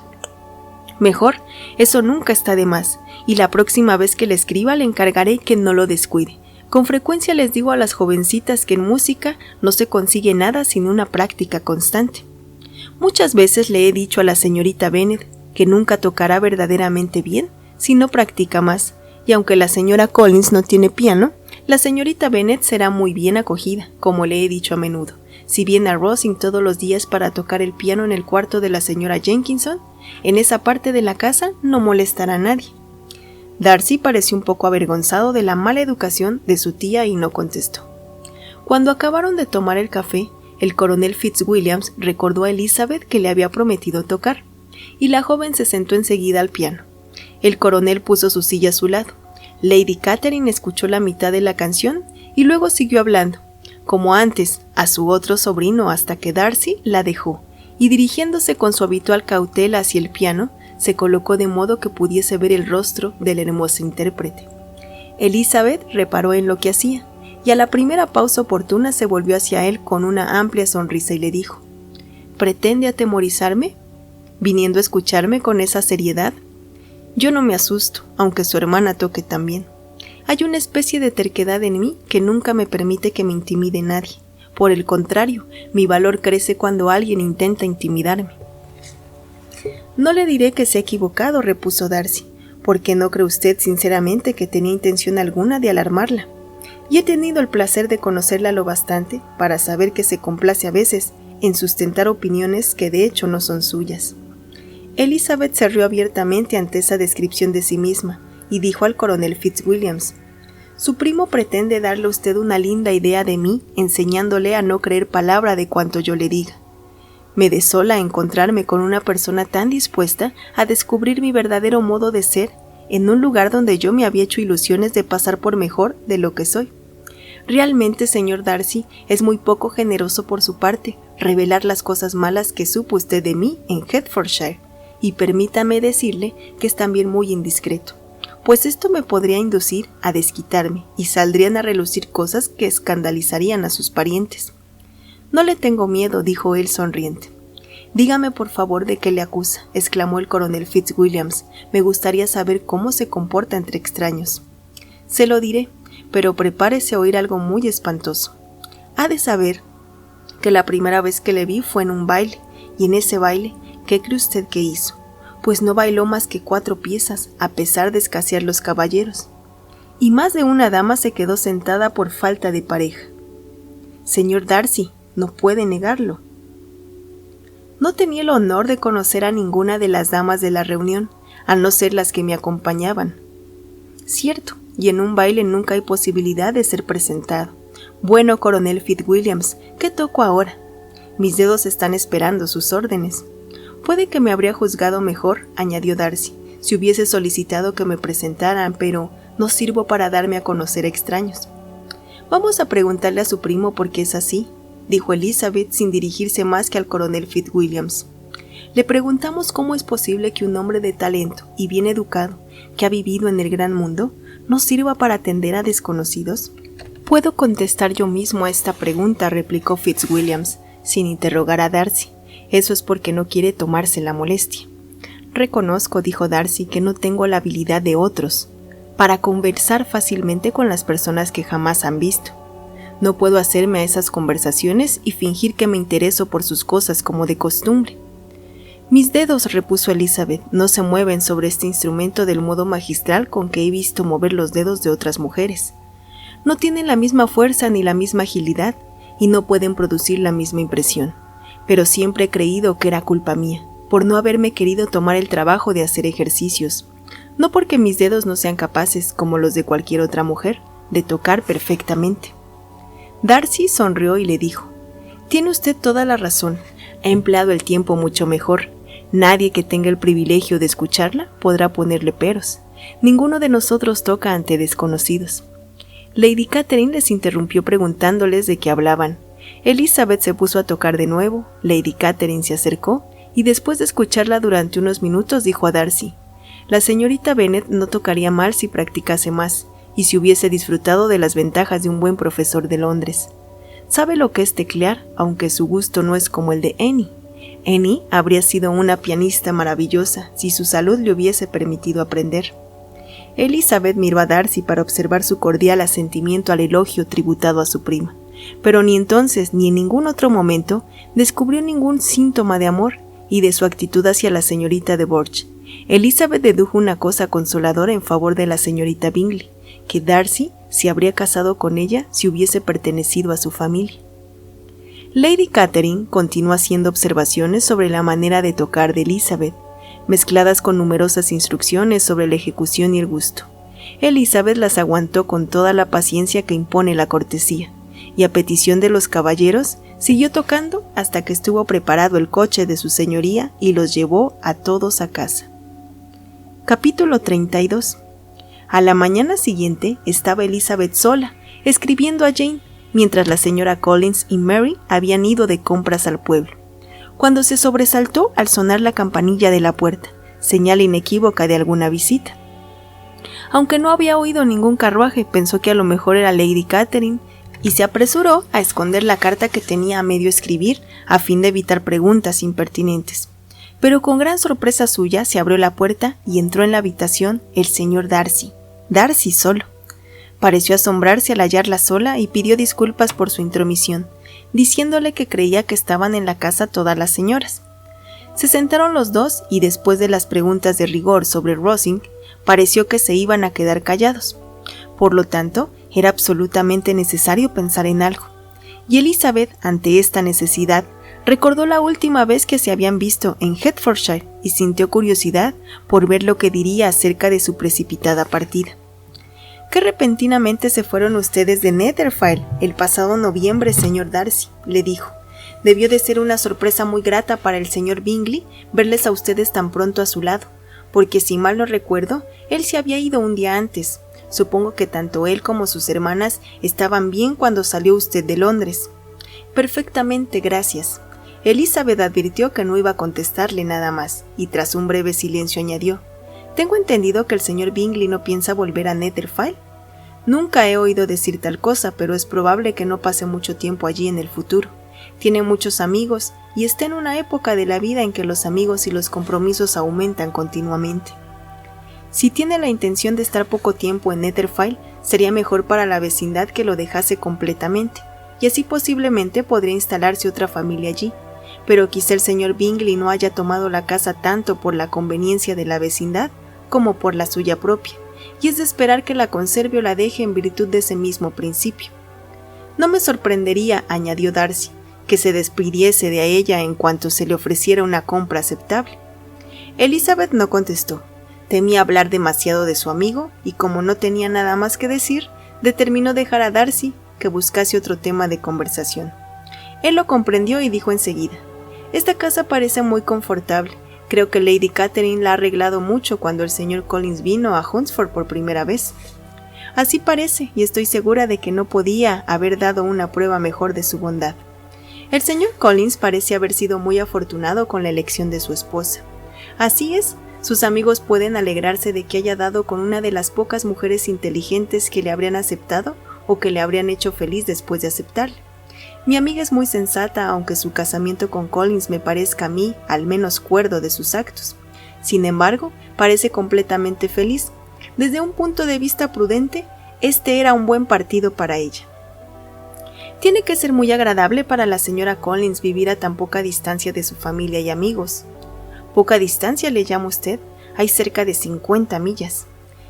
«Mejor, eso nunca está de más, y la próxima vez que le escriba le encargaré que no lo descuide. Con frecuencia les digo a las jovencitas que en música no se consigue nada sin una práctica constante. Muchas veces le he dicho a la señorita Bennet que nunca tocará verdaderamente bien si no practica más, y aunque la señora Collins no tiene piano, la señorita Bennet será muy bien acogida, como le he dicho a menudo. Si viene a Rosings todos los días para tocar el piano en el cuarto de la señora Jenkinson, en esa parte de la casa no molestará a nadie». Darcy pareció un poco avergonzado de la mala educación de su tía y no contestó. Cuando acabaron de tomar el café, el coronel Fitzwilliams recordó a Elizabeth que le había prometido tocar, y la joven se sentó enseguida al piano. El coronel puso su silla a su lado. Lady Catherine escuchó la mitad de la canción y luego siguió hablando, como antes, a su otro sobrino hasta que Darcy la dejó, y dirigiéndose con su habitual cautela hacia el piano, se colocó de modo que pudiese ver el rostro del hermoso intérprete. Elizabeth reparó en lo que hacía, y a la primera pausa oportuna se volvió hacia él con una amplia sonrisa y le dijo: «¿Pretende atemorizarme, viniendo a escucharme con esa seriedad? Yo no me asusto, aunque su hermana toque tan bien. Hay una especie de terquedad en mí que nunca me permite que me intimide nadie. Por el contrario, mi valor crece cuando alguien intenta intimidarme». «No le diré que se ha equivocado», repuso Darcy, «porque no cree usted sinceramente que tenía intención alguna de alarmarla. Y he tenido el placer de conocerla lo bastante para saber que se complace a veces en sustentar opiniones que de hecho no son suyas». Elizabeth se rió abiertamente ante esa descripción de sí misma y dijo al coronel Fitzwilliams: «Su primo pretende darle a usted una linda idea de mí, enseñándole a no creer palabra de cuanto yo le diga. Me desola encontrarme con una persona tan dispuesta a descubrir mi verdadero modo de ser en un lugar donde yo me había hecho ilusiones de pasar por mejor de lo que soy. Realmente, señor Darcy, es muy poco generoso por su parte revelar las cosas malas que supo usted de mí en Hertfordshire, y permítame decirle que es también muy indiscreto, pues esto me podría inducir a desquitarme y saldrían a relucir cosas que escandalizarían a sus parientes». «No le tengo miedo», dijo él sonriente. «Dígame por favor de qué le acusa», exclamó el coronel Fitzwilliams. «Me gustaría saber cómo se comporta entre extraños». «Se lo diré, pero prepárese a oír algo muy espantoso. Ha de saber que la primera vez que le vi fue en un baile, y en ese baile, ¿qué cree usted que hizo? Pues no bailó más que 4 piezas, a pesar de escasear los caballeros. Y más de una dama se quedó sentada por falta de pareja. Señor Darcy, no puede negarlo». «No tenía el honor de conocer a ninguna de las damas de la reunión, al no ser las que me acompañaban». «Cierto, y en un baile nunca hay posibilidad de ser presentado. Bueno, coronel Fitzwilliams, ¿qué toco ahora? Mis dedos están esperando sus órdenes. Puede que me habría juzgado mejor, añadió Darcy, si hubiese solicitado que me presentaran, pero no sirvo para darme a conocer a extraños. Vamos a preguntarle a su primo por qué es así, dijo Elizabeth sin dirigirse más que al coronel Fitzwilliams. Le preguntamos cómo es posible que un hombre de talento y bien educado, que ha vivido en el gran mundo, no sirva para atender a desconocidos. Puedo contestar yo mismo a esta pregunta, replicó Fitzwilliams, sin interrogar a Darcy. Eso es porque no quiere tomarse la molestia. Reconozco, dijo Darcy, que no tengo la habilidad de otros para conversar fácilmente con las personas que jamás han visto. No puedo hacerme a esas conversaciones y fingir que me intereso por sus cosas como de costumbre. Mis dedos, repuso Elizabeth, no se mueven sobre este instrumento del modo magistral con que he visto mover los dedos de otras mujeres. No tienen la misma fuerza ni la misma agilidad y no pueden producir la misma impresión. Pero siempre he creído que era culpa mía, por no haberme querido tomar el trabajo de hacer ejercicios. No porque mis dedos no sean capaces, como los de cualquier otra mujer, de tocar perfectamente. Darcy sonrió y le dijo: «Tiene usted toda la razón. Ha empleado el tiempo mucho mejor. Nadie que tenga el privilegio de escucharla podrá ponerle peros. Ninguno de nosotros toca ante desconocidos». Lady Catherine les interrumpió preguntándoles de qué hablaban. Elizabeth se puso a tocar de nuevo, Lady Catherine se acercó y después de escucharla durante unos minutos dijo a Darcy: «La señorita Bennet no tocaría mal si practicase más y si hubiese disfrutado de las ventajas de un buen profesor de Londres. Sabe lo que es teclear, aunque su gusto no es como el de Annie. Annie habría sido una pianista maravillosa si su salud le hubiese permitido aprender». Elizabeth miró a Darcy para observar su cordial asentimiento al elogio tributado a su prima, pero ni entonces ni en ningún otro momento descubrió ningún síntoma de amor y de su actitud hacia la señorita de Bourgh. Elizabeth dedujo una cosa consoladora en favor de la señorita Bingley, que Darcy se habría casado con ella si hubiese pertenecido a su familia. Lady Catherine continuó haciendo observaciones sobre la manera de tocar de Elizabeth, mezcladas con numerosas instrucciones sobre la ejecución y el gusto. Elizabeth las aguantó con toda la paciencia que impone la cortesía, y a petición de los caballeros, siguió tocando hasta que estuvo preparado el coche de su señoría y los llevó a todos a casa. Capítulo 32. A la mañana siguiente estaba Elizabeth sola, escribiendo a Jane, mientras la señora Collins y Mary habían ido de compras al pueblo, cuando se sobresaltó al sonar la campanilla de la puerta, señal inequívoca de alguna visita. Aunque no había oído ningún carruaje, pensó que a lo mejor era Lady Catherine, y se apresuró a esconder la carta que tenía a medio escribir a fin de evitar preguntas impertinentes. Pero con gran sorpresa suya se abrió la puerta y entró en la habitación el señor Darcy. Darcy solo. Pareció asombrarse al hallarla sola y pidió disculpas por su intromisión, diciéndole que creía que estaban en la casa todas las señoras. Se sentaron los dos y después de las preguntas de rigor sobre Rosings, pareció que se iban a quedar callados. Por lo tanto, era absolutamente necesario pensar en algo. Y Elizabeth, ante esta necesidad, recordó la última vez que se habían visto en Hertfordshire y sintió curiosidad por ver lo que diría acerca de su precipitada partida. «¿Qué repentinamente se fueron ustedes de Netherfield el pasado noviembre, señor Darcy?», le dijo. «Debió de ser una sorpresa muy grata para el señor Bingley verles a ustedes tan pronto a su lado, porque si mal no recuerdo, él se había ido un día antes. Supongo que tanto él como sus hermanas estaban bien cuando salió usted de Londres». «Perfectamente, gracias». Elizabeth advirtió que no iba a contestarle nada más, y tras un breve silencio añadió: «Tengo entendido que el señor Bingley no piensa volver a Netherfield». «Nunca he oído decir tal cosa, pero es probable que no pase mucho tiempo allí en el futuro. Tiene muchos amigos y está en una época de la vida en que los amigos y los compromisos aumentan continuamente. Si tiene la intención de estar poco tiempo en Netherfield, sería mejor para la vecindad que lo dejase completamente, y así posiblemente podría instalarse otra familia allí. Pero quizá el señor Bingley no haya tomado la casa tanto por la conveniencia de la vecindad como por la suya propia, y es de esperar que la conserve o la deje en virtud de ese mismo principio. No me sorprendería», añadió Darcy, «que se despidiese de ella en cuanto se le ofreciera una compra aceptable». Elizabeth no contestó. Temía hablar demasiado de su amigo y como no tenía nada más que decir, determinó dejar a Darcy que buscase otro tema de conversación. Él lo comprendió y dijo enseguida: «Esta casa parece muy confortable. Creo que Lady Catherine la ha arreglado mucho cuando el señor Collins vino a Hunsford por primera vez». «Así parece, y estoy segura de que no podía haber dado una prueba mejor de su bondad». El señor Collins parece haber sido muy afortunado con la elección de su esposa. Así es, sus amigos pueden alegrarse de que haya dado con una de las pocas mujeres inteligentes que le habrían aceptado o que le habrían hecho feliz después de aceptarle. Mi amiga es muy sensata, aunque su casamiento con Collins me parezca a mí al menos cuerdo de sus actos. Sin embargo, parece completamente feliz. Desde un punto de vista prudente, este era un buen partido para ella. Tiene que ser muy agradable para la señora Collins vivir a tan poca distancia de su familia y amigos. ¿Poca distancia le llama usted? Hay cerca de 50 millas.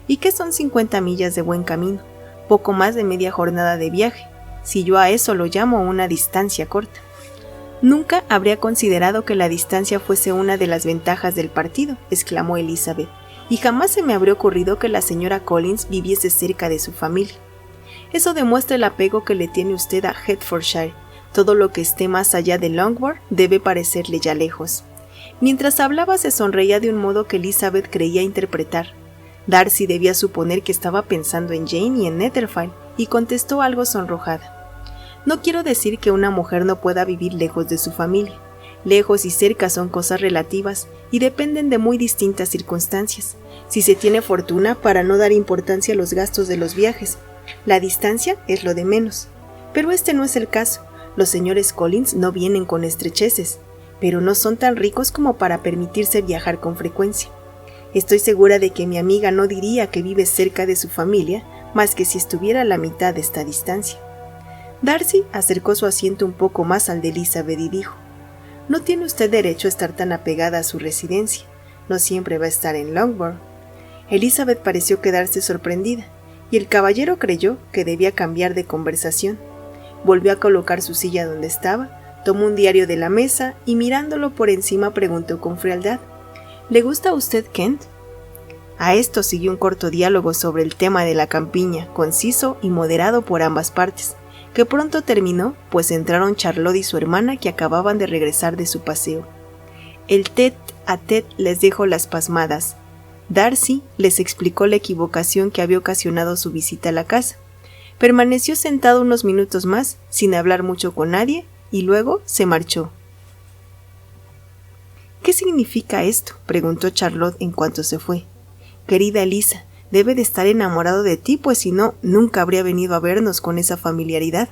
¿Y qué son 50 millas de buen camino? Poco más de media jornada de viaje, si yo a eso lo llamo una distancia corta. Nunca habría considerado que la distancia fuese una de las ventajas del partido, exclamó Elizabeth, y jamás se me habría ocurrido que la señora Collins viviese cerca de su familia. Eso demuestra el apego que le tiene usted a Hertfordshire. Todo lo que esté más allá de Longbourn debe parecerle ya lejos. Mientras hablaba se sonreía de un modo que Elizabeth creía interpretar. Darcy debía suponer que estaba pensando en Jane y en Netherfield, y contestó algo sonrojada. No quiero decir que una mujer no pueda vivir lejos de su familia. Lejos y cerca son cosas relativas y dependen de muy distintas circunstancias. Si se tiene fortuna, para no dar importancia a los gastos de los viajes, la distancia es lo de menos. Pero este no es el caso. Los señores Collins no vienen con estrecheces, pero no son tan ricos como para permitirse viajar con frecuencia. Estoy segura de que mi amiga no diría que vive cerca de su familia más que si estuviera a la mitad de esta distancia. Darcy acercó su asiento un poco más al de Elizabeth y dijo: «No tiene usted derecho a estar tan apegada a su residencia. No siempre va a estar en Longbourn». Elizabeth pareció quedarse sorprendida, y el caballero creyó que debía cambiar de conversación. Volvió a colocar su silla donde estaba, tomó un diario de la mesa y mirándolo por encima preguntó con frialdad: «¿Le gusta a usted Kent?». A esto siguió un corto diálogo sobre el tema de la campiña, conciso y moderado por ambas partes, que pronto terminó, pues entraron Charlotte y su hermana que acababan de regresar de su paseo. El tête-à-tête les dejó las pasmadas. Darcy les explicó la equivocación que había ocasionado su visita a la casa. Permaneció sentado unos minutos más, sin hablar mucho con nadie, y luego se marchó. «¿Qué significa esto?», preguntó Charlotte en cuanto se fue. «Querida Elisa, debe de estar enamorado de ti, pues si no, nunca habría venido a vernos con esa familiaridad».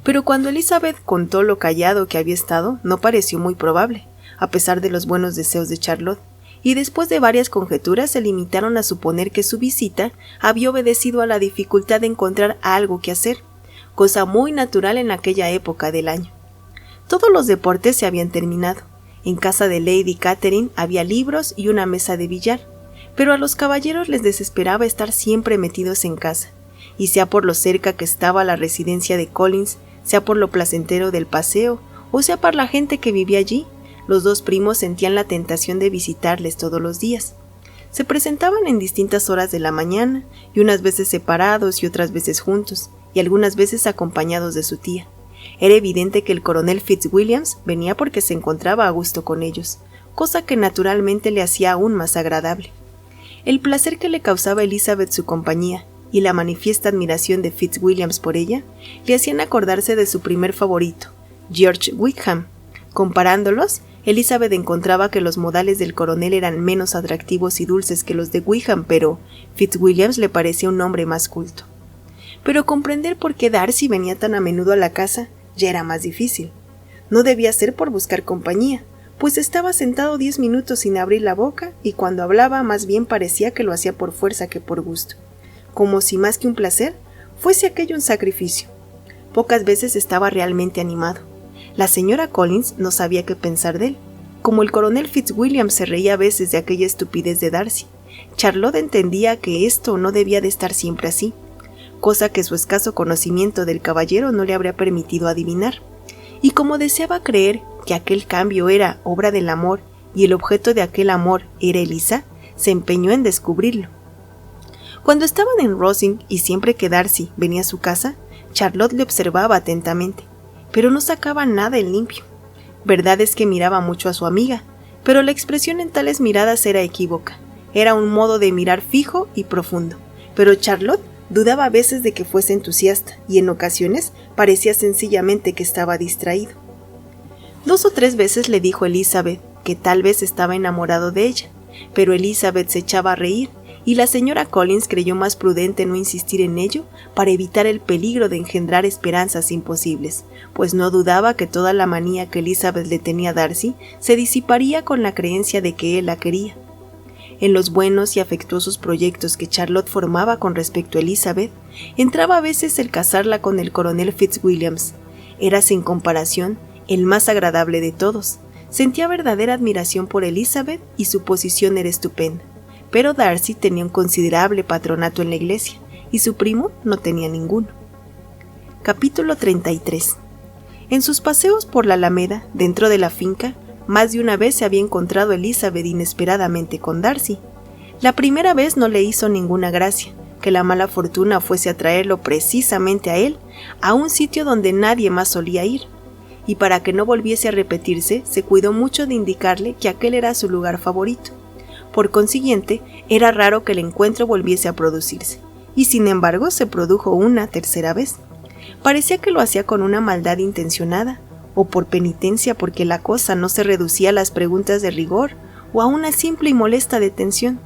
Pero cuando Elizabeth contó lo callado que había estado, no pareció muy probable, a pesar de los buenos deseos de Charlotte, y después de varias conjeturas se limitaron a suponer que su visita había obedecido a la dificultad de encontrar algo que hacer, cosa muy natural en aquella época del año. Todos los deportes se habían terminado. En casa de Lady Catherine había libros y una mesa de billar, pero a los caballeros les desesperaba estar siempre metidos en casa, y sea por lo cerca que estaba la residencia de Collins, sea por lo placentero del paseo, o sea por la gente que vivía allí, los dos primos sentían la tentación de visitarles todos los días. Se presentaban en distintas horas de la mañana, y unas veces separados y otras veces juntos, y algunas veces acompañados de su tía. Era evidente que el coronel Fitzwilliams venía porque se encontraba a gusto con ellos, cosa que naturalmente le hacía aún más agradable. El placer que le causaba a Elizabeth su compañía y la manifiesta admiración de Fitzwilliams por ella le hacían acordarse de su primer favorito, George Wickham. Comparándolos, Elizabeth encontraba que los modales del coronel eran menos atractivos y dulces que los de Wickham, pero Fitzwilliams le parecía un hombre más culto. Pero comprender por qué Darcy venía tan a menudo a la casa ya era más difícil. No debía ser por buscar compañía, pues estaba sentado 10 minutos sin abrir la boca y cuando hablaba más bien parecía que lo hacía por fuerza que por gusto, como si más que un placer fuese aquello un sacrificio. Pocas veces estaba realmente animado. La señora Collins no sabía qué pensar de él, como el coronel Fitzwilliam se reía a veces de aquella estupidez de Darcy. Charlotte entendía que esto no debía de estar siempre así, cosa que su escaso conocimiento del caballero no le habría permitido adivinar, y como deseaba creer que aquel cambio era obra del amor y el objeto de aquel amor era Elisa, se empeñó en descubrirlo. Cuando estaban en Rosings y siempre que Darcy venía a su casa, Charlotte le observaba atentamente, pero no sacaba nada en limpio. Verdad es que miraba mucho a su amiga, pero la expresión en tales miradas era equívoca. Era un modo de mirar fijo y profundo, pero Charlotte dudaba a veces de que fuese entusiasta y en ocasiones parecía sencillamente que estaba distraído. 2 o 3 veces le dijo a Elizabeth que tal vez estaba enamorado de ella, pero Elizabeth se echaba a reír y la señora Collins creyó más prudente no insistir en ello para evitar el peligro de engendrar esperanzas imposibles, pues no dudaba que toda la manía que Elizabeth le tenía a Darcy se disiparía con la creencia de que él la quería. En los buenos y afectuosos proyectos que Charlotte formaba con respecto a Elizabeth, entraba a veces el casarla con el coronel Fitzwilliams. Era sin comparación el más agradable de todos. Sentía verdadera admiración por Elizabeth y su posición era estupenda. Pero Darcy tenía un considerable patronato en la iglesia y su primo no tenía ninguno. Capítulo 33. En sus paseos por la Alameda, dentro de la finca, más de una vez se había encontrado Elizabeth inesperadamente con Darcy. La primera vez no le hizo ninguna gracia que la mala fortuna fuese a traerlo precisamente a él, a un sitio donde nadie más solía ir, y para que no volviese a repetirse, se cuidó mucho de indicarle que aquel era su lugar favorito. Por consiguiente, era raro que el encuentro volviese a producirse, y sin embargo se produjo una tercera vez. Parecía que lo hacía con una maldad intencionada, o por penitencia porque la cosa no se reducía a las preguntas de rigor, o a una simple y molesta detención.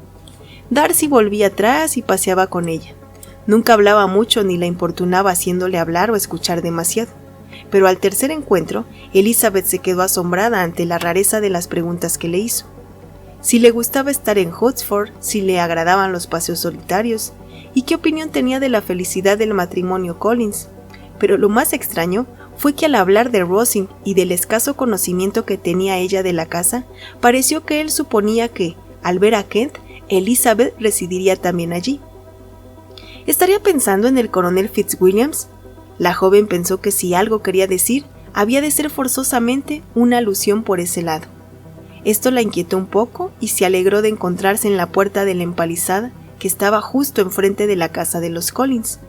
Darcy volvía atrás y paseaba con ella. Nunca hablaba mucho ni la importunaba haciéndole hablar o escuchar demasiado. Pero al tercer encuentro, Elizabeth se quedó asombrada ante la rareza de las preguntas que le hizo. Si le gustaba estar en Huxford, si le agradaban los paseos solitarios, y qué opinión tenía de la felicidad del matrimonio Collins. Pero lo más extraño fue que al hablar de Rosings y del escaso conocimiento que tenía ella de la casa, pareció que él suponía que, al ver a Kent, Elizabeth residiría también allí. ¿Estaría pensando en el coronel Fitzwilliams? La joven pensó que si algo quería decir, había de ser forzosamente una alusión por ese lado. Esto la inquietó un poco y se alegró de encontrarse en la puerta de la empalizada que estaba justo enfrente de la casa de los Collins.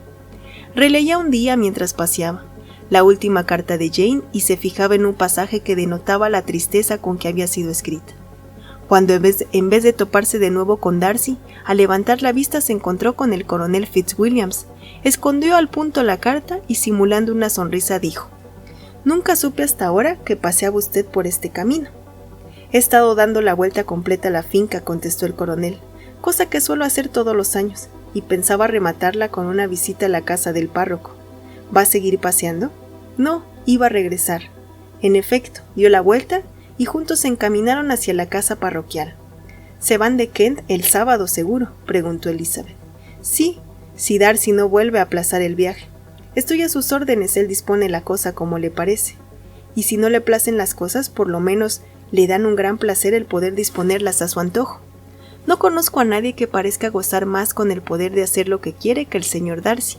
Releía un día mientras paseaba la última carta de Jane y se fijaba en un pasaje que denotaba la tristeza con que había sido escrita. Cuando en vez de toparse de nuevo con Darcy, al levantar la vista se encontró con el coronel Fitzwilliams, escondió al punto la carta y simulando una sonrisa dijo: «Nunca supe hasta ahora que paseaba usted por este camino». «He estado dando la vuelta completa a la finca», contestó el coronel, «cosa que suelo hacer todos los años, y pensaba rematarla con una visita a la casa del párroco». «¿Va a seguir paseando?» «No, iba a regresar». En efecto, dio la vuelta y juntos se encaminaron hacia la casa parroquial. «¿Se van de Kent el sábado seguro?», preguntó Elizabeth. «Sí, si Darcy no vuelve a aplazar el viaje. Estoy a sus órdenes, él dispone la cosa como le parece. Y si no le placen las cosas, por lo menos le dan un gran placer el poder disponerlas a su antojo. No conozco a nadie que parezca gozar más con el poder de hacer lo que quiere que el señor Darcy».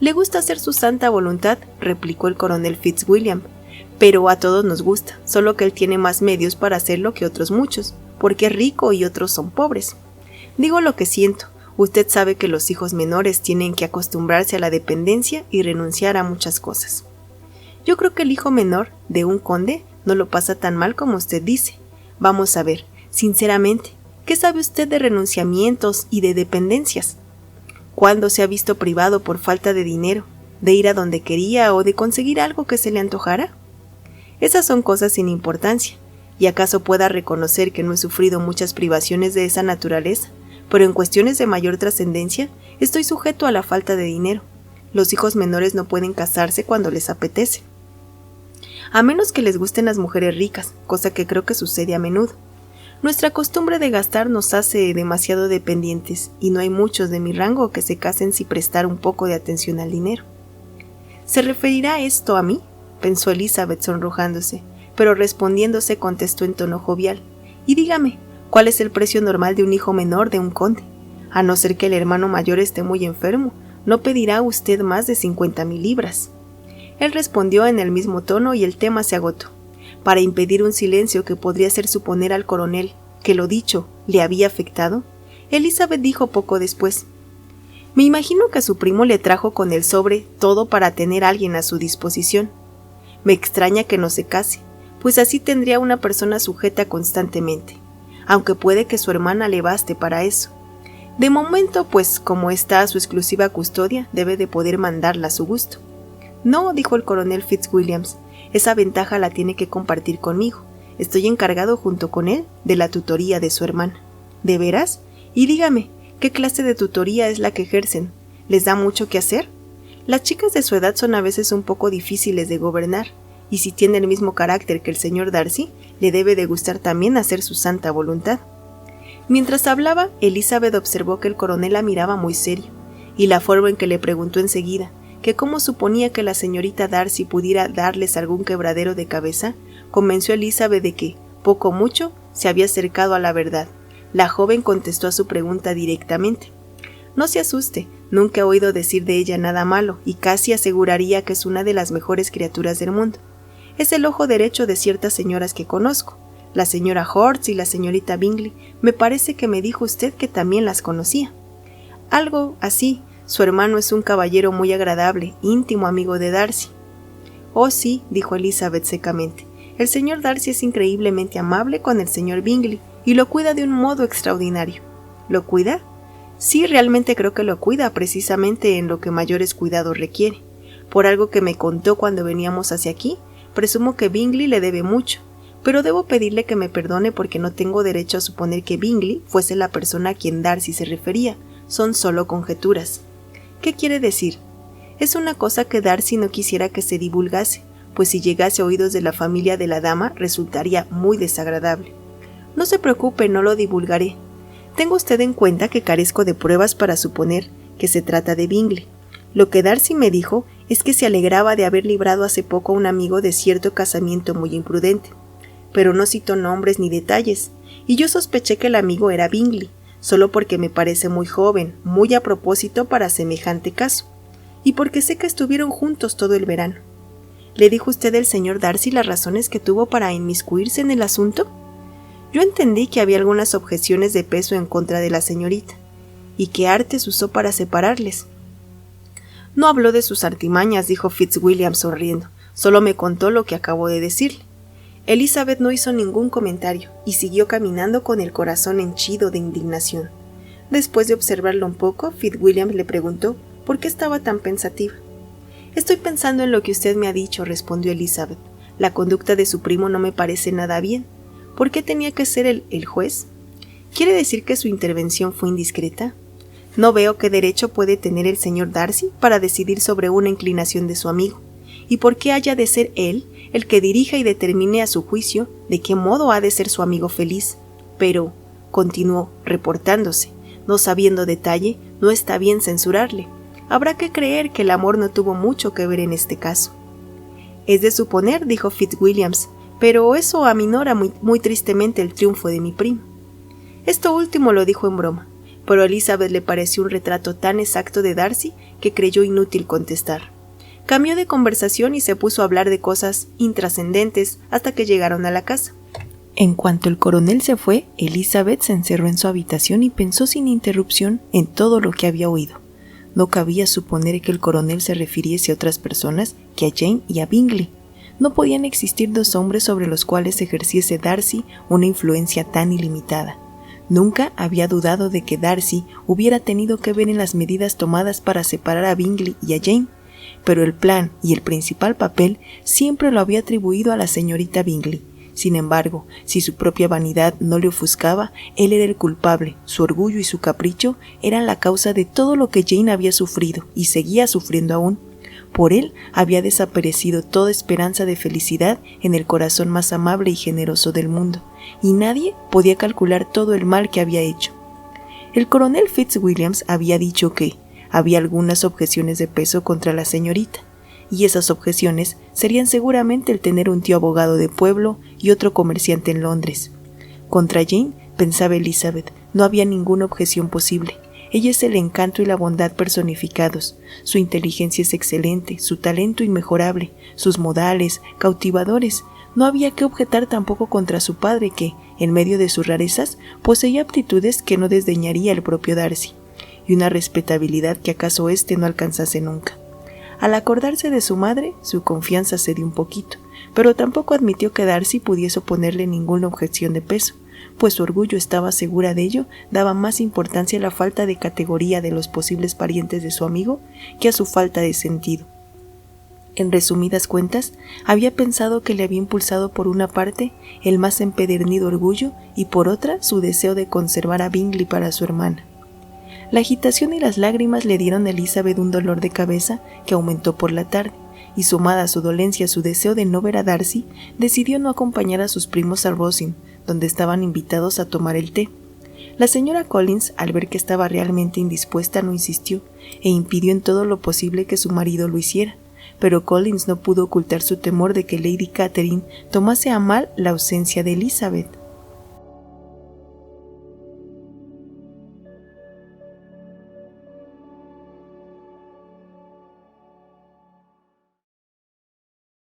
«Le gusta hacer su santa voluntad», replicó el coronel Fitzwilliam, «pero a todos nos gusta, solo que él tiene más medios para hacerlo que otros muchos, porque es rico y otros son pobres. Digo lo que siento, usted sabe que los hijos menores tienen que acostumbrarse a la dependencia y renunciar a muchas cosas. Yo creo que el hijo menor de un conde no lo pasa tan mal como usted dice. Vamos a ver, sinceramente, ¿qué sabe usted de renunciamientos y de dependencias? ¿Cuándo se ha visto privado por falta de dinero, de ir a donde quería o de conseguir algo que se le antojara? Esas son cosas sin importancia, y acaso pueda reconocer que no he sufrido muchas privaciones de esa naturaleza, pero en cuestiones de mayor trascendencia estoy sujeto a la falta de dinero. Los hijos menores no pueden casarse cuando les apetece, a menos que les gusten las mujeres ricas, cosa que creo que sucede a menudo. Nuestra costumbre de gastar nos hace demasiado dependientes, y no hay muchos de mi rango que se casen sin prestar un poco de atención al dinero». «¿Se referirá esto a mí?», pensó Elizabeth sonrojándose, pero respondiéndose contestó en tono jovial: «Y dígame, ¿cuál es el precio normal de un hijo menor de un conde? A no ser que el hermano mayor esté muy enfermo, no pedirá usted más de 50,000 libras». Él respondió en el mismo tono y el tema se agotó. Para impedir un silencio que podría hacer suponer al coronel que lo dicho le había afectado? Elizabeth dijo poco después: «Me imagino que a su primo le trajo con el sobre todo para tener a alguien a su disposición. Me extraña que no se case, pues así tendría una persona sujeta constantemente, aunque puede que su hermana le baste para eso. De momento, pues como está a su exclusiva custodia, debe de poder mandarla a su gusto». «No», dijo el coronel Fitzwilliams, «esa ventaja la tiene que compartir conmigo. Estoy encargado junto con él de la tutoría de su hermana». «¿De veras? Y dígame, ¿qué clase de tutoría es la que ejercen? ¿Les da mucho que hacer? Las chicas de su edad son a veces un poco difíciles de gobernar, y si tiene el mismo carácter que el señor Darcy, le debe de gustar también hacer su santa voluntad». Mientras hablaba, Elizabeth observó que el coronel la miraba muy serio, y la forma en que le preguntó enseguida que cómo suponía que la señorita Darcy pudiera darles algún quebradero de cabeza, convenció a Elizabeth de que, poco o mucho, se había acercado a la verdad. La joven contestó a su pregunta directamente: «No se asuste, nunca he oído decir de ella nada malo, y casi aseguraría que es una de las mejores criaturas del mundo. Es el ojo derecho de ciertas señoras que conozco. La señora Hortz y la señorita Bingley, me parece que me dijo usted que también las conocía». «Algo así. Su hermano es un caballero muy agradable, íntimo amigo de Darcy». «Oh sí», dijo Elizabeth secamente, «el señor Darcy es increíblemente amable con el señor Bingley y lo cuida de un modo extraordinario». «¿Lo cuida?» «Sí, realmente creo que lo cuida precisamente en lo que mayores cuidados requiere. Por algo que me contó cuando veníamos hacia aquí, presumo que Bingley le debe mucho, pero debo pedirle que me perdone porque no tengo derecho a suponer que Bingley fuese la persona a quien Darcy se refería. Son solo conjeturas». «¿Qué quiere decir?» «Es una cosa que Darcy no quisiera que se divulgase, pues si llegase a oídos de la familia de la dama resultaría muy desagradable». «No se preocupe, no lo divulgaré. Tenga usted en cuenta que carezco de pruebas para suponer que se trata de Bingley. Lo que Darcy me dijo es que se alegraba de haber librado hace poco a un amigo de cierto casamiento muy imprudente, pero no citó nombres ni detalles, y yo sospeché que el amigo era Bingley, solo porque me parece muy joven, muy a propósito para semejante caso, y porque sé que estuvieron juntos todo el verano». «¿Le dijo usted el señor Darcy las razones que tuvo para inmiscuirse en el asunto?» «Yo entendí que había algunas objeciones de peso en contra de la señorita, y que artes usó para separarles». «No habló de sus artimañas», dijo Fitzwilliam sonriendo, «solo me contó lo que acabo de decirle». Elizabeth no hizo ningún comentario y siguió caminando con el corazón henchido de indignación. Después de observarlo un poco, Fitzwilliam le preguntó por qué estaba tan pensativa. «Estoy pensando en lo que usted me ha dicho», respondió Elizabeth. «La conducta de su primo no me parece nada bien. ¿Por qué tenía que ser el juez? ¿Quiere decir que su intervención fue indiscreta? No veo qué derecho puede tener el señor Darcy para decidir sobre una inclinación de su amigo, y por qué haya de ser él el que dirija y determine a su juicio de qué modo ha de ser su amigo feliz. Pero», continuó, reportándose, «no sabiendo detalle, no está bien censurarle. Habrá que creer que el amor no tuvo mucho que ver en este caso». «Es de suponer», dijo Fitzwilliams, «pero eso aminora muy tristemente el triunfo de mi primo». Esto último lo dijo en broma, pero a Elizabeth le pareció un retrato tan exacto de Darcy que creyó inútil contestar. Cambió de conversación y se puso a hablar de cosas intrascendentes hasta que llegaron a la casa. En cuanto el coronel se fue, Elizabeth se encerró en su habitación y pensó sin interrupción en todo lo que había oído. No cabía suponer que el coronel se refiriese a otras personas que a Jane y a Bingley. No podían existir dos hombres sobre los cuales ejerciese Darcy una influencia tan ilimitada. Nunca había dudado de que Darcy hubiera tenido que ver en las medidas tomadas para separar a Bingley y a Jane, pero el plan y el principal papel siempre lo había atribuido a la señorita Bingley. Sin embargo, si su propia vanidad no le ofuscaba, él era el culpable, su orgullo y su capricho eran la causa de todo lo que Jane había sufrido y seguía sufriendo aún. Por él había desaparecido toda esperanza de felicidad en el corazón más amable y generoso del mundo, y nadie podía calcular todo el mal que había hecho. El coronel Fitzwilliams había dicho que había algunas objeciones de peso contra la señorita, y esas objeciones serían seguramente el tener un tío abogado de pueblo y otro comerciante en Londres. Contra Jane, pensaba Elizabeth, no había ninguna objeción posible. Ella es el encanto y la bondad personificados. Su inteligencia es excelente, su talento inmejorable, sus modales, cautivadores. No había que objetar tampoco contra su padre que, en medio de sus rarezas, poseía aptitudes que no desdeñaría el propio Darcy, y una respetabilidad que acaso éste no alcanzase nunca. Al acordarse de su madre, su confianza cedió un poquito, pero tampoco admitió que Darcy pudiese oponerle ninguna objeción de peso, pues su orgullo, estaba segura de ello, daba más importancia a la falta de categoría de los posibles parientes de su amigo que a su falta de sentido. En resumidas cuentas, había pensado que le había impulsado por una parte el más empedernido orgullo y por otra su deseo de conservar a Bingley para su hermana. La agitación y las lágrimas le dieron a Elizabeth un dolor de cabeza que aumentó por la tarde, y sumada a su dolencia su deseo de no ver a Darcy, decidió no acompañar a sus primos a Rosings, donde estaban invitados a tomar el té. La señora Collins, al ver que estaba realmente indispuesta, no insistió, e impidió en todo lo posible que su marido lo hiciera, pero Collins no pudo ocultar su temor de que Lady Catherine tomase a mal la ausencia de Elizabeth.